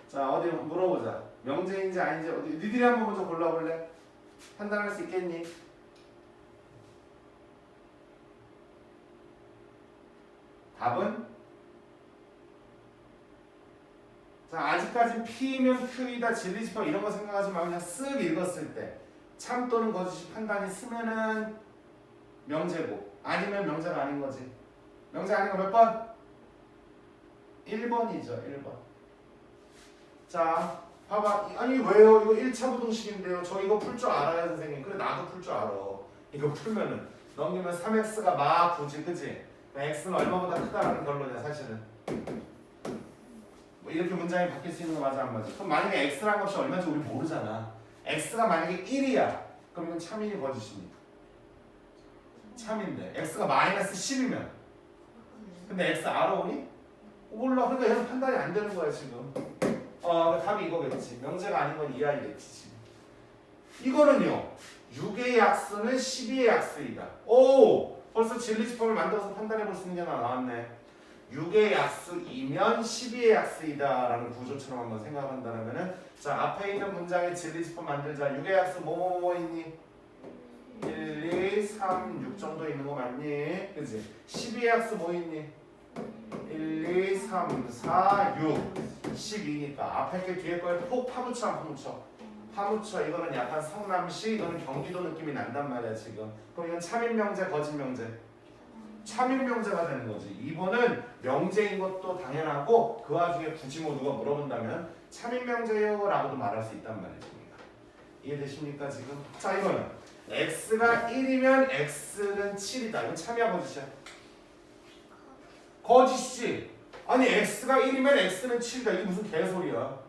A: 자, 어디 물어보자. 명제인지 아닌지 어디 니들이 한번 먼저 골라볼래? 판단할 수 있겠니? 답은? 자, 아직까지 P면 Q이다, 진리지파 이런 거 생각하지 말고 그냥 쓱 읽었을 때 참 또는 거짓이 판단이 쓰면은 명제고 아니면 명제가 아닌 거지. 명제 아닌 거 몇 번? 1번이죠. 1번. 자, 봐봐. 아니 왜요? 이거 1차 부등식인데요. 저 이거 풀 줄 알아요, 선생님. 그래, 나도 풀 줄 알아. 이거 풀면은 넘기면 3x가 막 9지, 그치? x는 얼마보다 크다라는 결론이야, 사실은. 뭐 이렇게 문장이 바뀔 수 있는 거 맞아, 안 맞아? 그럼 만약에 x라는 값이 얼마인지 우리 모르잖아. x가 만약에 1이야. 그럼 이건 참이니 거짓입니까? 참인데 x가 마이너스 10이면 근데 x 알아오니? 몰라. 그러니까 얘는 판단이 안 되는 거야 지금. 답이 이거겠지. 명제가 아닌 건 이 아이겠지 지금. 이거는요 6의 약수는 12의 약수이다. 오! 벌써 진리지법을 만들어서 판단해 볼 수 있는 게 하나 나왔네. 6의 약수이면 12의 약수이다 라는 구조처럼 한번 생각한다면은 자, 앞에 있는 문장의 진리지법 만들자. 6의 약수 뭐뭐뭐 있니? 1, 2, 3, 6 정도 있는 거 맞니? 그치? 12의 약수 뭐 있니? 1, 2, 3, 4, 6 12니까 앞에 게 뒤에 거에 꼭 파묻혀 안 파묻혀? 파묻혀. 이거는 약간 성남시 이거는 경기도 느낌이 난단 말이야 지금. 그럼 이건 참인 명제 거짓 명제? 참인 명제가 되는 거지. 2번은 명제인 것도 당연하고 그 와중에 굳이 뭐 누가 물어본다면 참인 명제요 라고도 말할 수 있단 말입니다. 이해되십니까 지금? 자 이거는 x가 1이면 x는 7이다. 이건 참이야 거짓이야? 거짓이지. 아니 x가 1이면 x는 7이다. 이게 무슨 개소리야?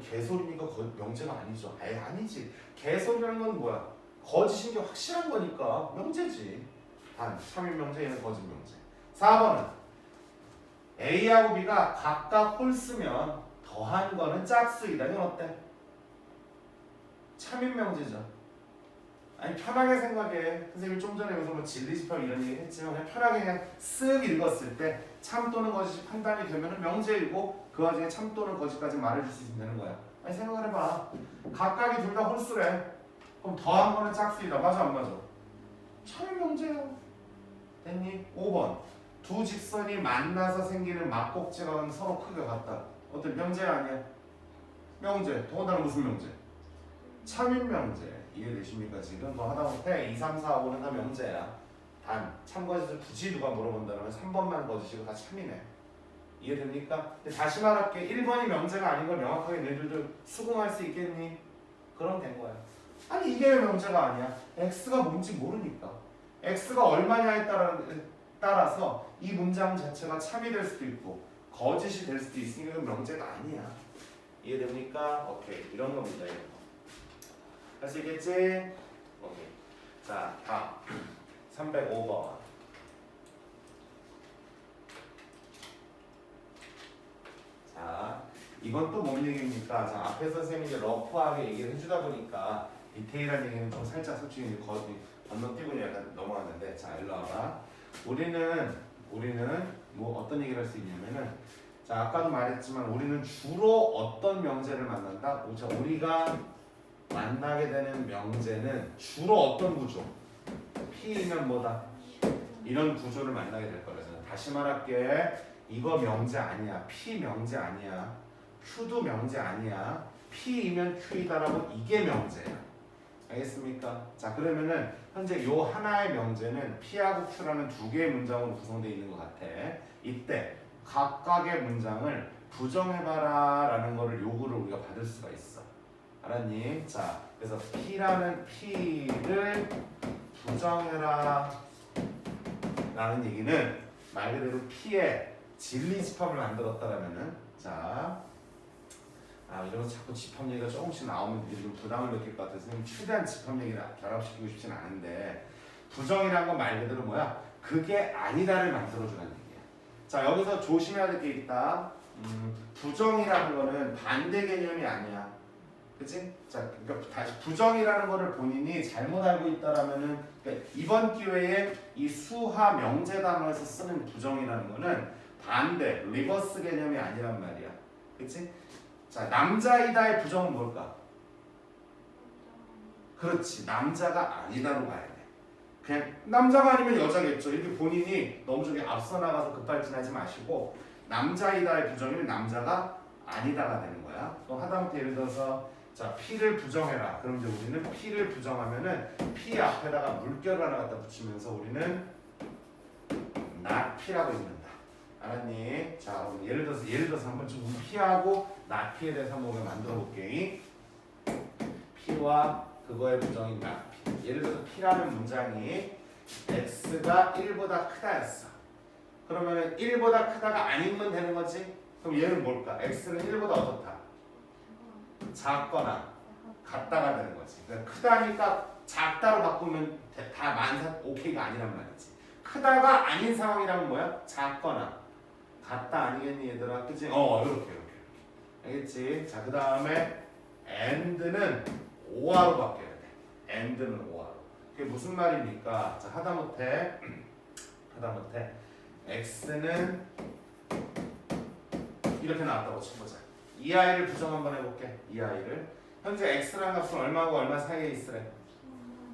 A: 개소리니까 명제가 아니죠. 아예 아니지. 개소리라는 건 뭐야? 거짓인 게 확실한 거니까 명제지. 단, 참인 명제, 얘는 거짓 명제. 4번은 A하고 B가 각각 홀수면 더한 거는 짝수이다. 이건 어때? 참인 명제죠. 아니 편하게 생각해. 선생님이 좀 전에 여기서 뭐 진리집합 이런 얘기 했지만 그냥 편하게 그냥 쓱 읽었을 때 참 또는 거짓이 판단이 되면 명제이고 그 와중에 참 또는 거짓까지 말해줄 수 있으면 되는 거야. 아니 생각을 해봐. 각각이 둘 다 홀수래. 그럼 더한 거는 짝수이다. 맞아 안 맞아? 참인 명제야. 됐니? 5번 두 직선이 만나서 생기는 막곡지각은 서로 크기가 같다. 어떤 명제 아니야? 명제. 더군다나 무슨 명제? 참인 명제. 이해되십니까 지금? 너 하다못해 2, 3, 4, 5는 다 명제야. 단 참거짓을 굳이 누가 물어본다면 3번만 거짓이고 다 참이네. 이해됩니까? 근데 다시 말할게. 1번이 명제가 아닌 걸 명확하게 너희들도 수긍할 수 있겠니? 그럼 된 거야. 아니 이게 왜 명제가 아니야? x가 뭔지 모르니까. x가 얼마냐에 따라서 이 문장 자체가 참이 될 수도 있고 거짓이 될 수도 있으니까 명제가 아니야. 이해됩니까? 오케이. 이런 겁니다. 이런 거. 할 수 있겠지? 오케이. 자, 다음 305번. 자, 이건 또 뭔 얘기입니까? 자, 앞에서 선생님이 이제 러프하게 얘기를 해주다 보니까 디테일한 얘기는 좀 살짝 솔직히 건너뛰고 약간 넘어갔는데, 자, 일로 와봐. 우리는 뭐 어떤 얘기를 할 수 있냐면은, 자, 아까도 말했지만 우리는 주로 어떤 명제를 만난다? 자, 우리가 만나게 되는 명제는 주로 어떤 구조? P이면 뭐다? 이런 구조를 만나게 될 거라서 다시 말할게. 이거 명제 아니야. P 명제 아니야. Q도 명제 아니야. P이면 Q이다라고 이게 명제야. 알겠습니까? 자 그러면은 현재 요 하나의 명제는 P하고 Q라는 두 개의 문장으로 구성되어 있는 것 같아. 이때 각각의 문장을 부정해봐라 라는 거를 요구를 우리가 받을 수가 있어. 알았니? 자 그래서 P를 부정해라 라는 얘기는 말 그대로 P의 진리집합을 만들었다라면은 자 이러면서 자꾸 집합 얘기가 조금씩 나오면 좀 부담을 느낄 것 같아서 최대한 집합 얘기를 결합시키고 싶진 않은데 부정이란 건 말 그대로 뭐야? 그게 아니다를 만들어주는 얘기야. 자 여기서 조심해야 될 게 있다. 부정이라는 거는 반대 개념이 아니야. 그치? 자, 그러니까 다시 부정이라는 거를 본인이 잘못 알고 있다라면은 그러니까 이번 기회에 이 수하 명제 단어에서 쓰는 부정이라는 거는 반대, 리버스 개념이 아니란 말이야. 그치? 자, 남자이다의 부정은 뭘까? 그렇지, 남자가 아니다로 가야 돼. 그냥 남자가 아니면 여자겠죠. 이렇게 본인이 너무 저기 앞서 나가서 급발진하지 마시고 남자이다의 부정이면 남자가 아니다가 되는 거야. 또 하다못해 예를 들어서 자 P를 부정해라. 그럼 이제 우리는 P를 부정하면은 P 앞에다가 물결을 하나 갖다 붙이면서 우리는 not P라고 읽는다. 알았니? 자 예를 들어서 한번 좀 P하고 not P에 대해서 한번 만들어 볼게. P와 그거의 부정인 not P. 예를 들어서 P라는 문장이 X가 1보다 크다였어. 그러면은 1보다 크다가 아니면 되는 거지? 그럼 얘는 뭘까? X는 1보다 어떻다? 작거나 같다가 되는 거지. 그러니까 크다니까 작다로 바꾸면 다 만사 오케이가 아니란 말이지. 크다가 아닌 상황이라면 뭐야? 작거나 같다 아니겠니 얘들아? 그치? 이렇게 알겠지? 자 그 다음에 and는 오화로 바뀌어야 돼. and는 오화로. 그게 무슨 말입니까? 자 하다못해 x는 이렇게 나왔다고 쳐보자. 이 아이를 부정 한번 해볼게. 이 아이를 현재 x라는 값은 얼마하고 얼마 사이에 있으래?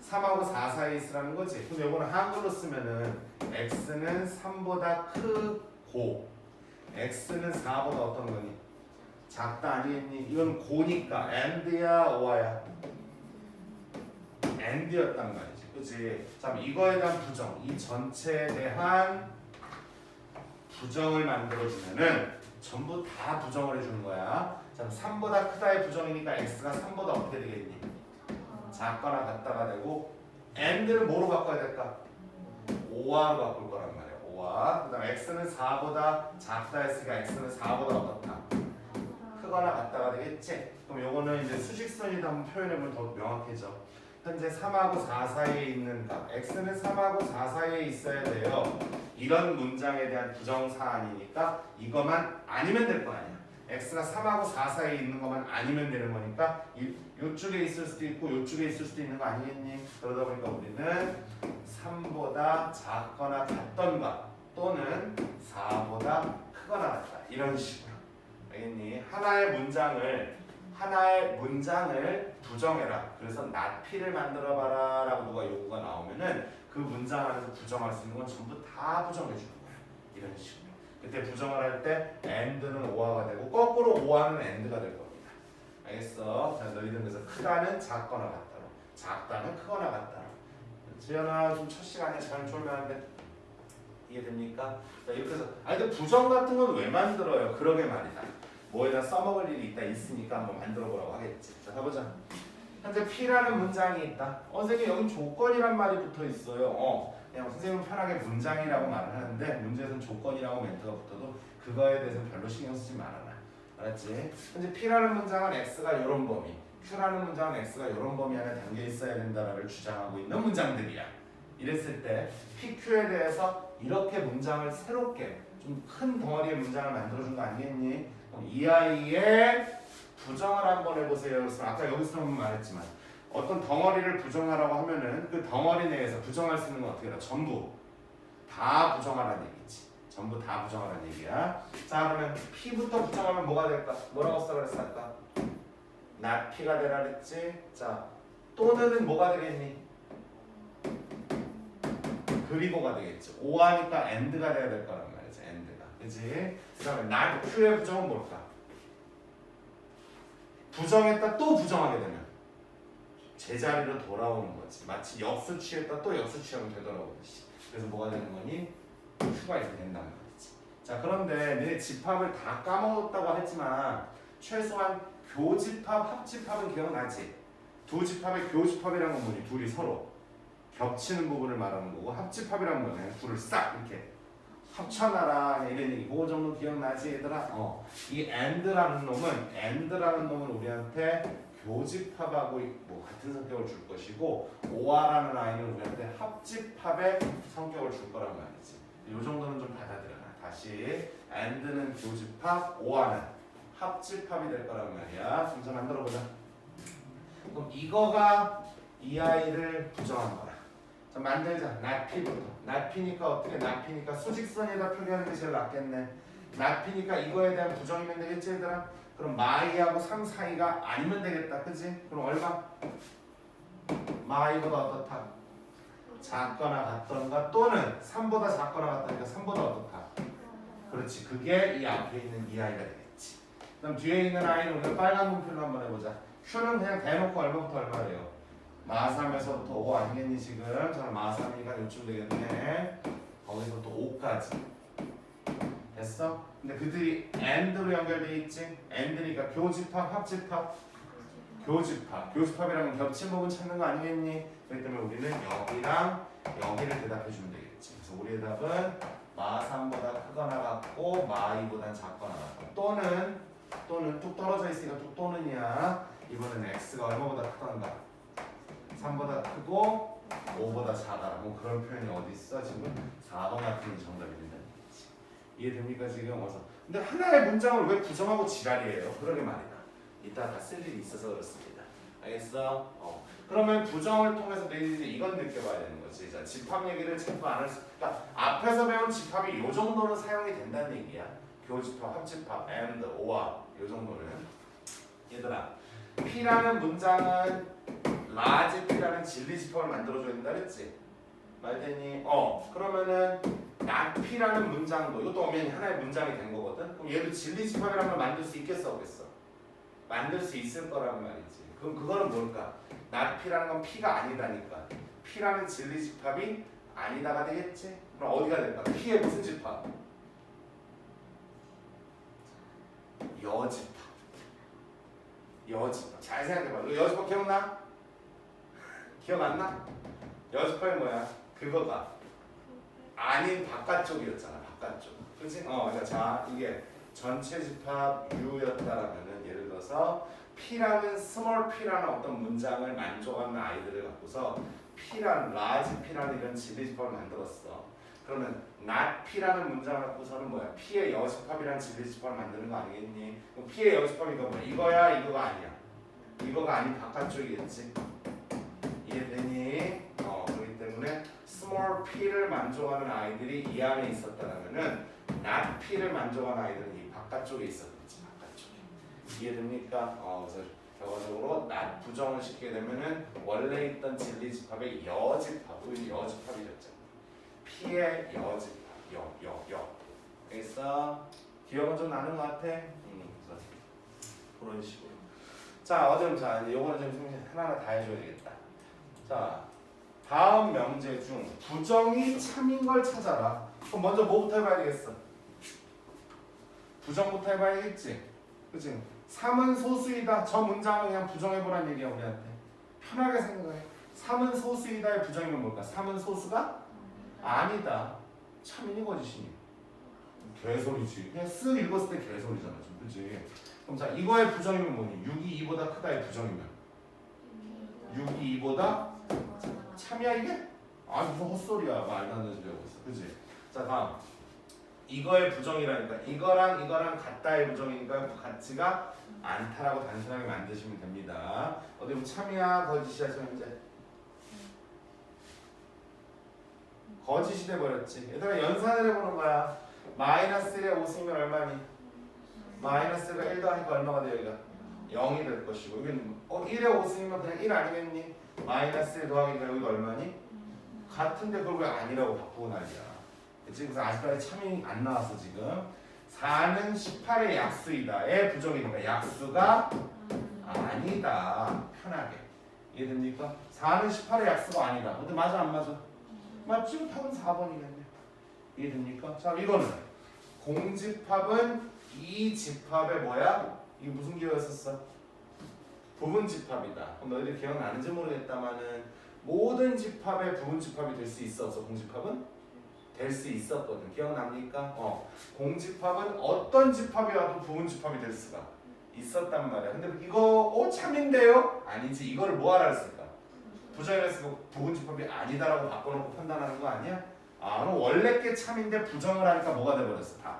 A: 3하고 4 사이에 있으라는 거지. 근데 이거는 한글로 쓰면은 x는 3보다 크고 x는 4보다 어떤 거니? 작다 아니겠니? 이건 고니까 and야 오아야? and였단 말이지. 그치? 자, 이거에 대한 부정, 이 전체에 대한 부정을 만들어주면은 전부 다 부정을 해주는 거야. 자, 3보다 크다의 부정이니까 x가 3보다 어떻게 되겠니? 작거나 같다가 되고 and를 뭐로 바꿔야 될까? 5와로 바꿀 거란 말이야. 5와. 그 다음 x는 4보다 작다 했으니까 x는 4보다 어떻다? 크거나 같다가 되겠지? 그럼 요거는 이제 수직선이다 한번 표현해보면 더 명확해져. 현재 3하고 4 사이에 있는 값 x는 3하고 4 사이에 있어야 돼요. 이런 문장에 대한 부정사안이니까 이것만 아니면 될 거 아니야. x가 3하고 4 사이에 있는 것만 아니면 되는 거니까 이쪽에 있을 수도 있고 이쪽에 있을 수도 있는 거 아니겠니? 그러다 보니까 우리는 3보다 작거나 같던가 또는 4보다 크거나 같다 이런 식으로. 알겠니? 하나의 문장을 부정해라. 그래서 not P를 만들어봐라 라고 누가 요구가 나오면은 그 문장 안에서 부정할 수 있는 건 전부 다 부정해 주는 거야. 이런 식으로. 그때 부정을 할 때 and는 5화가 되고 거꾸로 5화는 and가 될 겁니다. 알겠어? 자, 너희들 그래서 크다는 작거나 같다로, 작다는 크거나 같다로. 지연아 좀 첫 시간에 잘 졸면한데 이해됩니까? 자, 이렇게 해서 근데 부정 같은 건 왜 만들어요? 그러게 말이다. 뭐에다 써먹을 일이 있으니까 한번 만들어 보라고 하겠지. 자, 해보자. 현재 P라는 문장이 있다. 선생님 여기 조건이란 말이 붙어 있어요. 그냥 선생님은 편하게 문장이라고 말을 하는데 문제에서는 조건이라고 멘트가 붙어도 그거에 대해서는 별로 신경 쓰지 말아라. 알았지? 현재 P라는 문장은 X가 이런 범위, Q라는 문장은 X가 이런 범위 안에 담겨 있어야 된다라를 주장하고 있는 문장들이야. 이랬을 때 PQ에 대해서 이렇게 문장을 새롭게 좀 큰 덩어리의 문장을 만들어준 거 아니겠니? 이 아이의 부정을 한번 해보세요. 그래서 아까 여기서 한번 말했지만 어떤 덩어리를 부정하라고 하면은 그 덩어리 내에서 부정할 수 있는 건 어떻게 해라? 전부 다 부정하라는 얘기지. 전부 다 부정하라는 얘기야. 자, 그러면 P부터 부정하면 뭐가 될까? 뭐라고 써 그랬어 아까? not P가 되라 그랬지? 자, 또는 뭐가 되겠니? 그리고가 되겠지. 오하니까 and가 돼야 될 거란 말이지. and가. 그치? 그 다음에 not Q의 부정은 뭘까? 부정했다 또 부정하게 되면 제자리로 돌아오는 거지. 마치 역수 취했다 또 역수 취하면 되돌아오듯이. 그래서 뭐가 되는 거니? Q가 이렇게 된다는 거지. 자, 그런데 내 집합을 다 까먹었다고 했지만 최소한 교집합, 합집합은 기억나지? 두 집합의 교집합이라는 건 뭐니? 둘이 서로 겹치는 부분을 말하는 거고 합집합이라는 거는 둘을 싹 이렇게 합쳐놔라 이런 얘기. 그거 정도 기억나지 얘들아? 이 and라는 놈은 우리한테 교집합하고 뭐 같은 성격을 줄 것이고 오아라는 아이는 우리한테 합집합의 성격을 줄 거란 말이지. 이 정도는 좀 받아들여라. 다시 and는 교집합, 오아는 합집합이 될 거란 말이야. 점점 만들어 보자. 그럼 이거가 이 아이를 부정한 거라. 자, 만들자. not P부터. not P니까 어떻게? not P니까 수직선에다 표기하는 게 제일 낫겠네. not P니까 이거에 대한 부정이면 되겠지 얘들아? 그럼 마이하고 3 사이가 아니면 되겠다. 그치? 그럼 얼마? 마이보다 어떻다? 작거나 같던가 또는 3보다 작거나 같다니까 3보다 어떻다? 그렇지. 그게 이 앞에 있는 이 아이가 되겠지. 그럼 뒤에 있는 아이는 우리가 빨간 분필로 한번 해보자. Q는 그냥 대놓고 얼마부터 얼마래요? 마3에서부터 5 아니겠니 지금? 저는 마3이니까 요쯤 되겠네. 거기서 또 5까지. 됐어? 근데 그들이 and로 연결돼 있지? and니까 교집합, 합집합? 교집합이라면 겹친 부분 찾는 거 아니겠니? 그렇기 때문에 우리는 여기랑 여기를 대답해 주면 되겠지. 그래서 우리의 답은 마3보다 크거나 같고 마2보다 작거나 같고 또는 뚝 떨어져 있으니까 뚝 또는이야. 이번에는 x가 얼마보다 크던가? 3보다 크고 5보다 작아라. 뭐 그런 표현이 어디 있어? 지금 4번 같은 게 정답이 된다는 얘기지. 이해됩니까 지금? 어서. 근데 하나의 문장을 왜 부정하고 지랄이에요? 그러게 말이다. 이따 다 쓸 일이 있어서 그렇습니다. 알겠어? 그러면 부정을 통해서 너희들이 이건 느껴봐야 되는 거지. 자, 집합 얘기를 자꾸 안 할 수. 그러니까 앞에서 배운 집합이 요 정도는 사용이 된다는 얘기야. 교집합, 합집합, and, o와 요 정도는. 얘들아, P라는 문장은 라지 P라는 진리 집합을 만들어줘야 된다 그랬지? 말되니? 그러면은 not P라는 문장도 이것도 엄연히 하나의 문장이 된 거거든? 그럼 얘도 진리 집합이라는 걸 만들 수 있겠어 없겠어? 만들 수 있을 거란 말이지. 그럼 그거는 뭘까? not P라는 건 P가 아니다니까. P라는 진리 집합이 아니다가 되겠지? 그럼 어디가 될까? P의 무슨 집합? 여집합. 여집합. 잘 생각해봐. 여집합 기억나? 기억 안 나? 여집합이 뭐야? 그거가 아닌 바깥쪽이었잖아. 바깥쪽. 그치? 그러니까 자, 이게 전체 집합 U였다라면은 예를 들어서 P라는 small P라는 어떤 문장을 만족하는 아이들을 갖고서 P라는 large P라는 이런 진리 집합을 만들었어. 그러면 not P라는 문장을 갖고서는 뭐야? P의 여집합이라는 진리 집합을 만드는 거 아니겠니? 그럼 P의 여집합이 뭐야? 이거야, 이거가 아니야. 이거가 아닌 바깥쪽이겠지. 이해되니? 그렇기 때문에 small P를 만족하는 아이들이 이 안에 있었다면은 not P를 만족하는 아이들은 이 바깥쪽에 있었겠지. 바깥쪽에. 이해됩니까? 그래서 결과적으로 not 부정을 시키게 되면은 원래 있던 진리 집합의 여집합, 여집합이 됐죠. P의 여집합, 여. 그래서 기억은 좀 나는 것 같아. 그래서 그런 식으로. 자, 자, 이제 요거는 좀 하나하나 다 해줘야 되겠다. 자, 다음 명제 중 부정이 참인 걸 찾아라. 그럼 먼저 뭐부터 해봐야 되겠어? 부정부터 해봐야겠지. 그치? 3은 소수이다. 저 문장을 그냥 부정해보란 얘기야, 우리한테. 편하게 생각해. 3은 소수이다의 부정이면 뭘까? 3은 소수가? 아니다. 참인이 거짓이니. 개소리지. 그냥 쓱 읽었을 때 개소리잖아. 그치? 그럼 자, 이거의 부정이면 뭐니? 6이 2보다 크다의 부정이면 6이 2보다 참이야 이게? 아 무슨 헛소리야. 말도 안 되는 소리 하고 있어. 그치? 자 다음 이거의 부정이라니까 이거랑 같다의 부정이니까 같지가 않다라고 단순하게 만드시면 됩니다. 어디 보면 참이야 거짓이야 지금 현재 거짓이 돼버렸지. 얘들아 연산을 해보는 거야. 마이너스 1에 5쓰면 얼마니? 마이너스가 1 더하니까 얼마가 돼요? 여기가 0이 될 것이고 여기는 1에 5쓰면 그냥 1 아니겠니? 마이너스 1 더하기가 여기가 얼마니? 같은데 그걸 왜 아니라고 바꾸고 난리야. 그치? 그래서 아직까지 참이 안 나왔어 지금. 4는 18의 약수이다의 부정이니까 약수가 아니다. 편하게 이해됩니까? 4는 18의 약수가 아니다. 근데 맞아 안 맞아? 맞지? 답은 4번이겠네. 이해됩니까? 자 이거는 공집합은 이 집합의 뭐야? 이게 무슨 기호였었어? 부분 집합이다. 그럼 너희들 기억나는지 모르겠다마는 모든 집합의 부분 집합이 될 수 있어서 공집합은 될 수 있었거든. 기억납니까? 공집합은 어떤 집합이 와도 부분 집합이 될 수가 있었단 말이야. 근데 이거 참인데요? 아니지. 이거를 뭐하라 했을까? 부정이라 했으니까 부분 집합이 아니다라고 바꿔놓고 판단하는 거 아니야? 그럼 원래 게 참인데 부정을 하니까 뭐가 돼버렸어? 다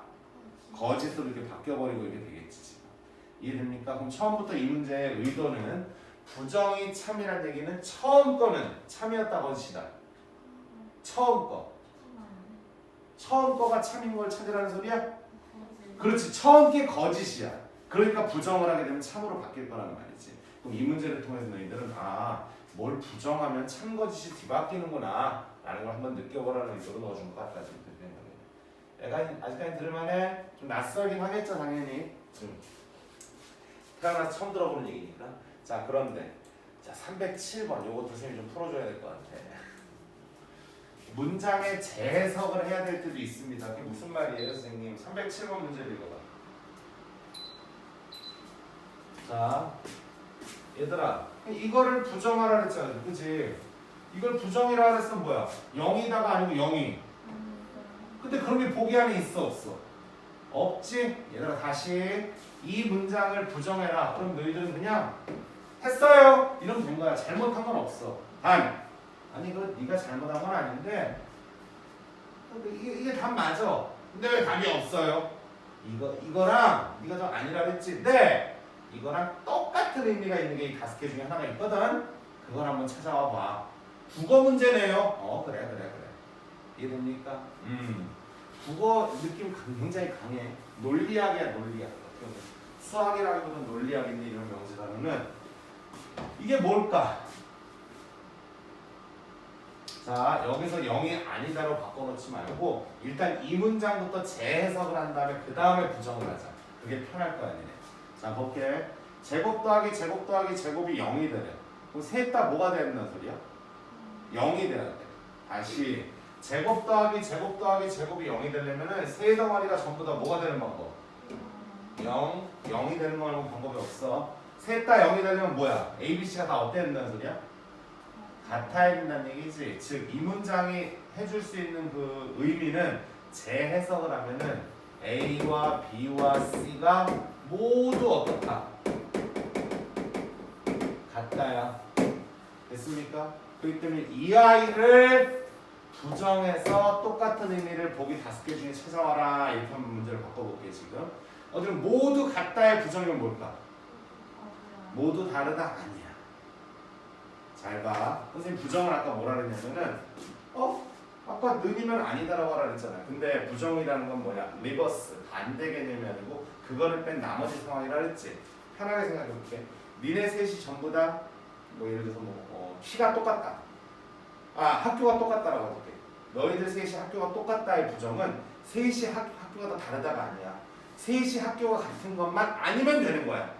A: 거짓으로 이렇게 바뀌어버리고 이렇게 되겠지 지금. 이해됩니까? 그럼 처음부터 이 문제의 의도는 부정이 참이란 얘기는 처음 거는 참이었다 거짓이다. 처음 거가 참인 걸 찾으라는 소리야? 그렇지. 처음 게 거짓이야. 그러니까 부정을 하게 되면 참으로 바뀔 거라는 말이지. 그럼 이 문제를 통해서 너희들은 뭘 부정하면 참 거짓이 뒤바뀌는구나 라는 걸 한번 느껴보라는 의도로 넣어준 것 같다 지금. 내가 아직까지 들을만해? 좀 낯설긴 하겠죠 당연히. 태어나서 처음 들어보는 얘기니까. 자 그런데 자 307번 요것도 선생님이 좀 풀어줘야 될 것 같아. 문장에 재해석을 해야 될 때도 있습니다. 그게 무슨 말이에요 선생님? 307번 문제를 읽어봐. 자 얘들아 이거를 부정하라 그랬잖아. 그치? 이걸 부정이라 그랬으면 뭐야? 0이다가 아니고 0이. 근데 그런 게 보기 안에 있어 없어? 없지? 얘들아 다시 이 문장을 부정해라. 그럼 너희들은 그냥 했어요. 이러면 된 거야. 잘못한 건 없어. 아니 이거 네가 잘못한 건 아닌데 이게 답 맞아. 근데 왜 답이 없어요? 이거랑 네가 좀 아니라 그랬지. 네. 이거랑 똑같은 의미가 있는 게 이 5개 중에 하나가 있거든. 그걸 한번 찾아와 봐. 국어 문제네요. 그래. 이해됩니까? 국어 느낌 굉장히 강해. 논리학이야 논리학. 수학이라기보다는 논리학인데 이런 명제 단어는 이게 뭘까? 자 여기서 0이 아니다로 바꿔놓지 말고 일단 이 문장부터 재해석을 한 다음에 그 다음에 부정을 하자. 그게 편할 거야 니네. 자 볼게. 제곱 더하기 제곱이 0이 되래. 그럼 셋 다 뭐가 된다는 소리야? 0이 돼야 돼. 다시 제곱 더하기 제곱 더하기 제곱이 0이 되려면은 세 덩어리가 전부 다 뭐가 되는 방법? 0이 되는 거 말고 방법이 없어. 셋 다 0이 되려면 뭐야? A, B, C가 다 어때야 된다는 소리야? 같아야 된다는 얘기지. 즉 이 문장이 해줄 수 있는 그 의미는 재해석을 하면은 A와 B와 C가 모두 어떻다? 같다야. 됐습니까? 그렇기 때문에 이 아이를 부정해서 똑같은 의미를 보기 5개 중에 찾아와라. 이렇게 한번 문제를 바꿔볼게요. 지금 어디는 모두 같다의 부정이면 뭘까? 모두 다르다? 아니야. 잘 봐. 선생님 부정을 아까 뭐라 그랬냐면은 아까 는이면 아니다라고 하라 그랬잖아요. 근데 부정이라는 건 뭐냐? 리버스, 반대 개념이 아니고 그거를 뺀 나머지 상황이라 그랬지. 편하게 생각해볼게. 니네 셋이 전부 다 뭐 예를 들어서 키가 똑같다. 학교가 똑같다라고 할게. 너희들 셋이 학교가 똑같다의 부정은 셋이 학교가 더 다르다가 아니야. 셋이 학교가 같은 것만 아니면 되는 거야.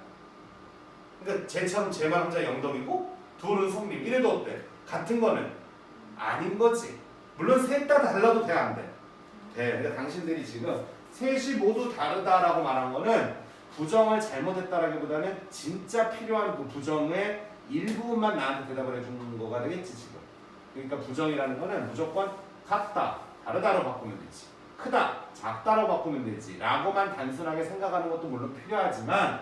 A: 그러니까 쟤처럼 쟤만 혼자 영덕이고 둘은 성립. 이래도 어때? 같은 거는 아닌 거지. 물론 셋 다 달라도 돼, 안 돼? 돼. 그러니까 당신들이 지금 셋이 모두 다르다라고 말한 거는 부정을 잘못했다라기보다는 진짜 필요한 그 부정의 일부분만 나한테 대답을 해주는 거가 되겠지 지금. 그러니까 부정이라는 거는 무조건 같다, 다르다로 바꾸면 되지. 크다, 작다로 바꾸면 되지. 라고만 단순하게 생각하는 것도 물론 필요하지만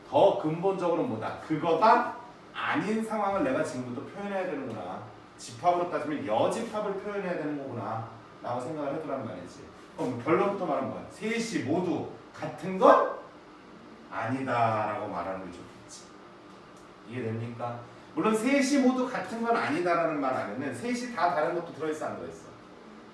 A: 더 근본적으로 뭐다? 그거가 아닌 상황을 내가 지금부터 표현해야 되는구나. 집합으로 따지면 여집합을 표현해야 되는 거구나 라고 생각을 해두란 말이지. 그럼 결론부터 말하면 뭐야? 셋이 모두 같은 건 아니다 라고 말하는 게 좋겠지. 이해됩니까? 물론 셋이 모두 같은 건 아니다라는 말 안에는 셋이 다 다른 것도 들어있어, 안 들어있어?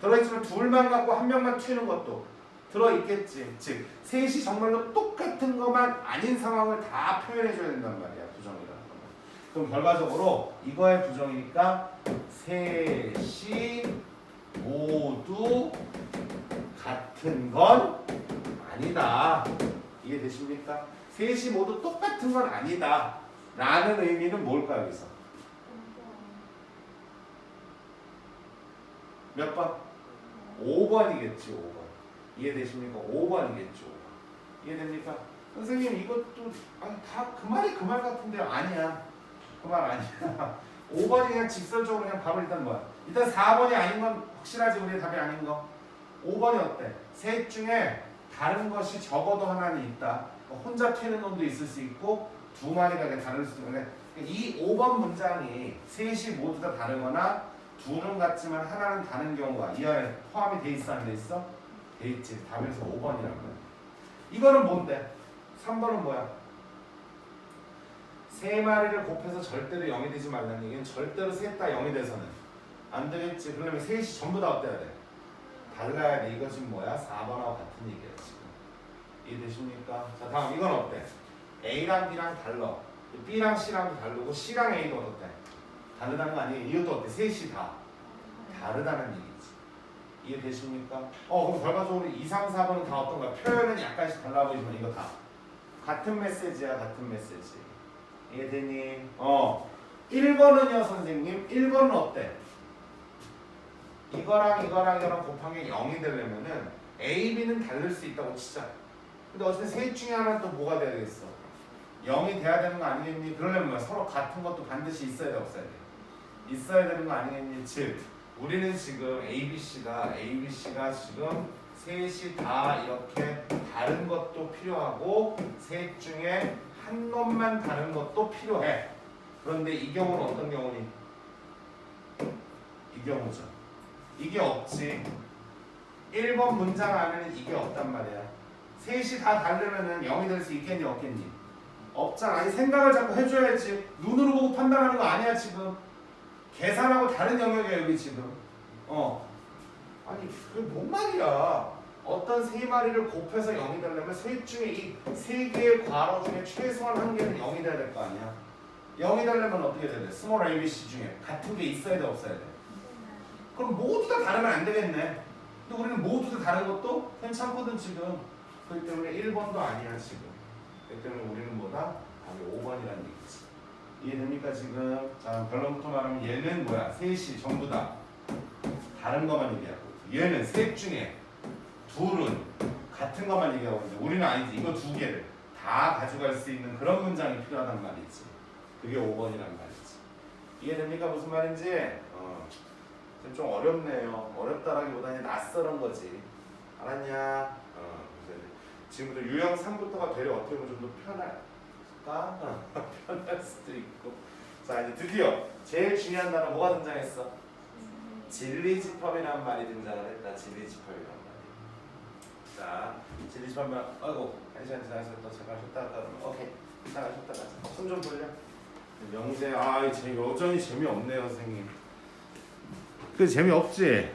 A: 들어있지만 둘만 갖고 한 명만 튀는 것도 들어있겠지. 즉 셋이 정말로 똑같은 것만 아닌 상황을 다 표현해줘야 된단 말이야. 부정이라는 거는. 그럼 결과적으로 이거의 부정이니까 셋이 모두 같은 건 아니다. 이해되십니까? 셋이 모두 똑같은 건 아니다 라는 의미는 뭘까 여기서? 몇 번? 5번이겠지. 5번. 이해되십니까? 5번이겠죠. 이해됩니까? 선생님 이것도 다 그 말이 그 말 같은데요. 아니야. 그 말 아니야. 5번이 그냥 직설적으로 그냥 답을 일단 뭐야? 일단 4번이 아닌 건 확실하지. 우리의 답이 아닌 거. 5번이 어때? 셋 중에 다른 것이 적어도 하나는 있다. 혼자 튀는 놈도 있을 수 있고 두 마리가 다를 수도 있는데 이 5번 문장이 셋이 모두 다 다르거나 둘은 같지만 하나는 다른 경우가 이 안에 포함이 돼 있어, 안 돼 있어? 돼 있지. 답에서 5번이란 거야. 이거는 뭔데? 3번은 뭐야? 세 마리를 곱해서 절대로 0이 되지 말라는 얘기는 절대로 셋 다 0이 돼서는 안 되겠지. 그러면 셋이 전부 다 어때야 돼? 달라야 돼. 이거 지금 뭐야? 4번하고 같은 얘기야 지금. 이해되십니까? 자 다음 이건 어때? A랑 B랑 달라. B랑 C랑도 다르고 C랑 A도 어때? 다르다는 거 아니에요? 이것도 어때? 셋이 다 다르다는 얘기지. 이해되십니까? 그럼 결과적으로 2, 3, 4번은 다 어떤 거야? 표현은 약간씩 달라 보이지만 이거 다 같은 메시지야. 같은 메시지. 이해되니? 1번은요 선생님. 1번은 어때? 이거랑 곱한 게 0이 되려면은 A, B는 다를 수 있다고 치자. 근데 어쨌든 셋 중에 하나는 또 뭐가 돼야 되겠어? 0이 돼야 되는 거 아니겠니? 그러려면 뭐야? 서로 같은 것도 반드시 있어야 돼, 없어야 돼? 있어야 되는 거 아니겠니? 즉 우리는 지금 ABC가 지금 셋이 다 이렇게 다른 것도 필요하고 셋 중에 한 놈만 다른 것도 필요해. 그런데 이 경우는 어떤 경우니? 이 경우죠. 이게 없지. 1번 문장 안에는 이게 없단 말이야. 셋이 다 다르면은 0이 될 수 있겠니 없겠니? 없잖아. 아니 생각을 자꾸 해줘야지. 눈으로 보고 판단하는 거 아니야 지금. 계산하고 다른 영역이야 여기 지금. 아니 그게 뭔 말이야. 어떤 세 마리를 곱해서 0이 되려면 셋 중에 이 세 개의 괄호 중에 최소한 한 개는 0이 돼야 될 거 아니야. 0이 되려면 어떻게 돼야 돼? 스몰 ABC 중에 같은 게 있어야 돼 없어야 돼? 그럼 모두 다 다르면 안 되겠네. 근데 우리는 모두 다 다른 것도 괜찮거든 지금. 그렇기 때문에 1번도 아니야 지금. 그렇기 때문에 우리는 뭐다? 답이 5번이라는 얘기지. 이해됩니까 지금? 자 결론부터 말하면 얘는 뭐야? 셋이 전부 다 다른 것만 얘기하고 얘는 셋 중에 둘은 같은 것만 얘기하고 있는데 우리는 아니지. 이거 두 개를 다 가져갈 수 있는 그런 문장이 필요하단 말이지. 그게 5번이란 말이지. 이해됩니까? 무슨 말인지? 지금 좀 어렵네요. 어렵다라기보다는 낯설은 거지. 알았냐? 지금부터 유형 3부터가 되려 어떻게 보면 좀 더 편할까? 편할 수도 있고. 자 이제 드디어 제일 중요한 단어 뭐가 등장했어? 진리집합이라는 말이 등장을 했다. 진리집합이라는 말이. 자 진리집합이면 아이고 1시간 지나서 또 제가 쉬었다 갔다 그러면 오케이 잠깐 쉬었다 가자. 손 좀 돌려. 명세 여전히 재미없네요 선생님. 그 재미없지?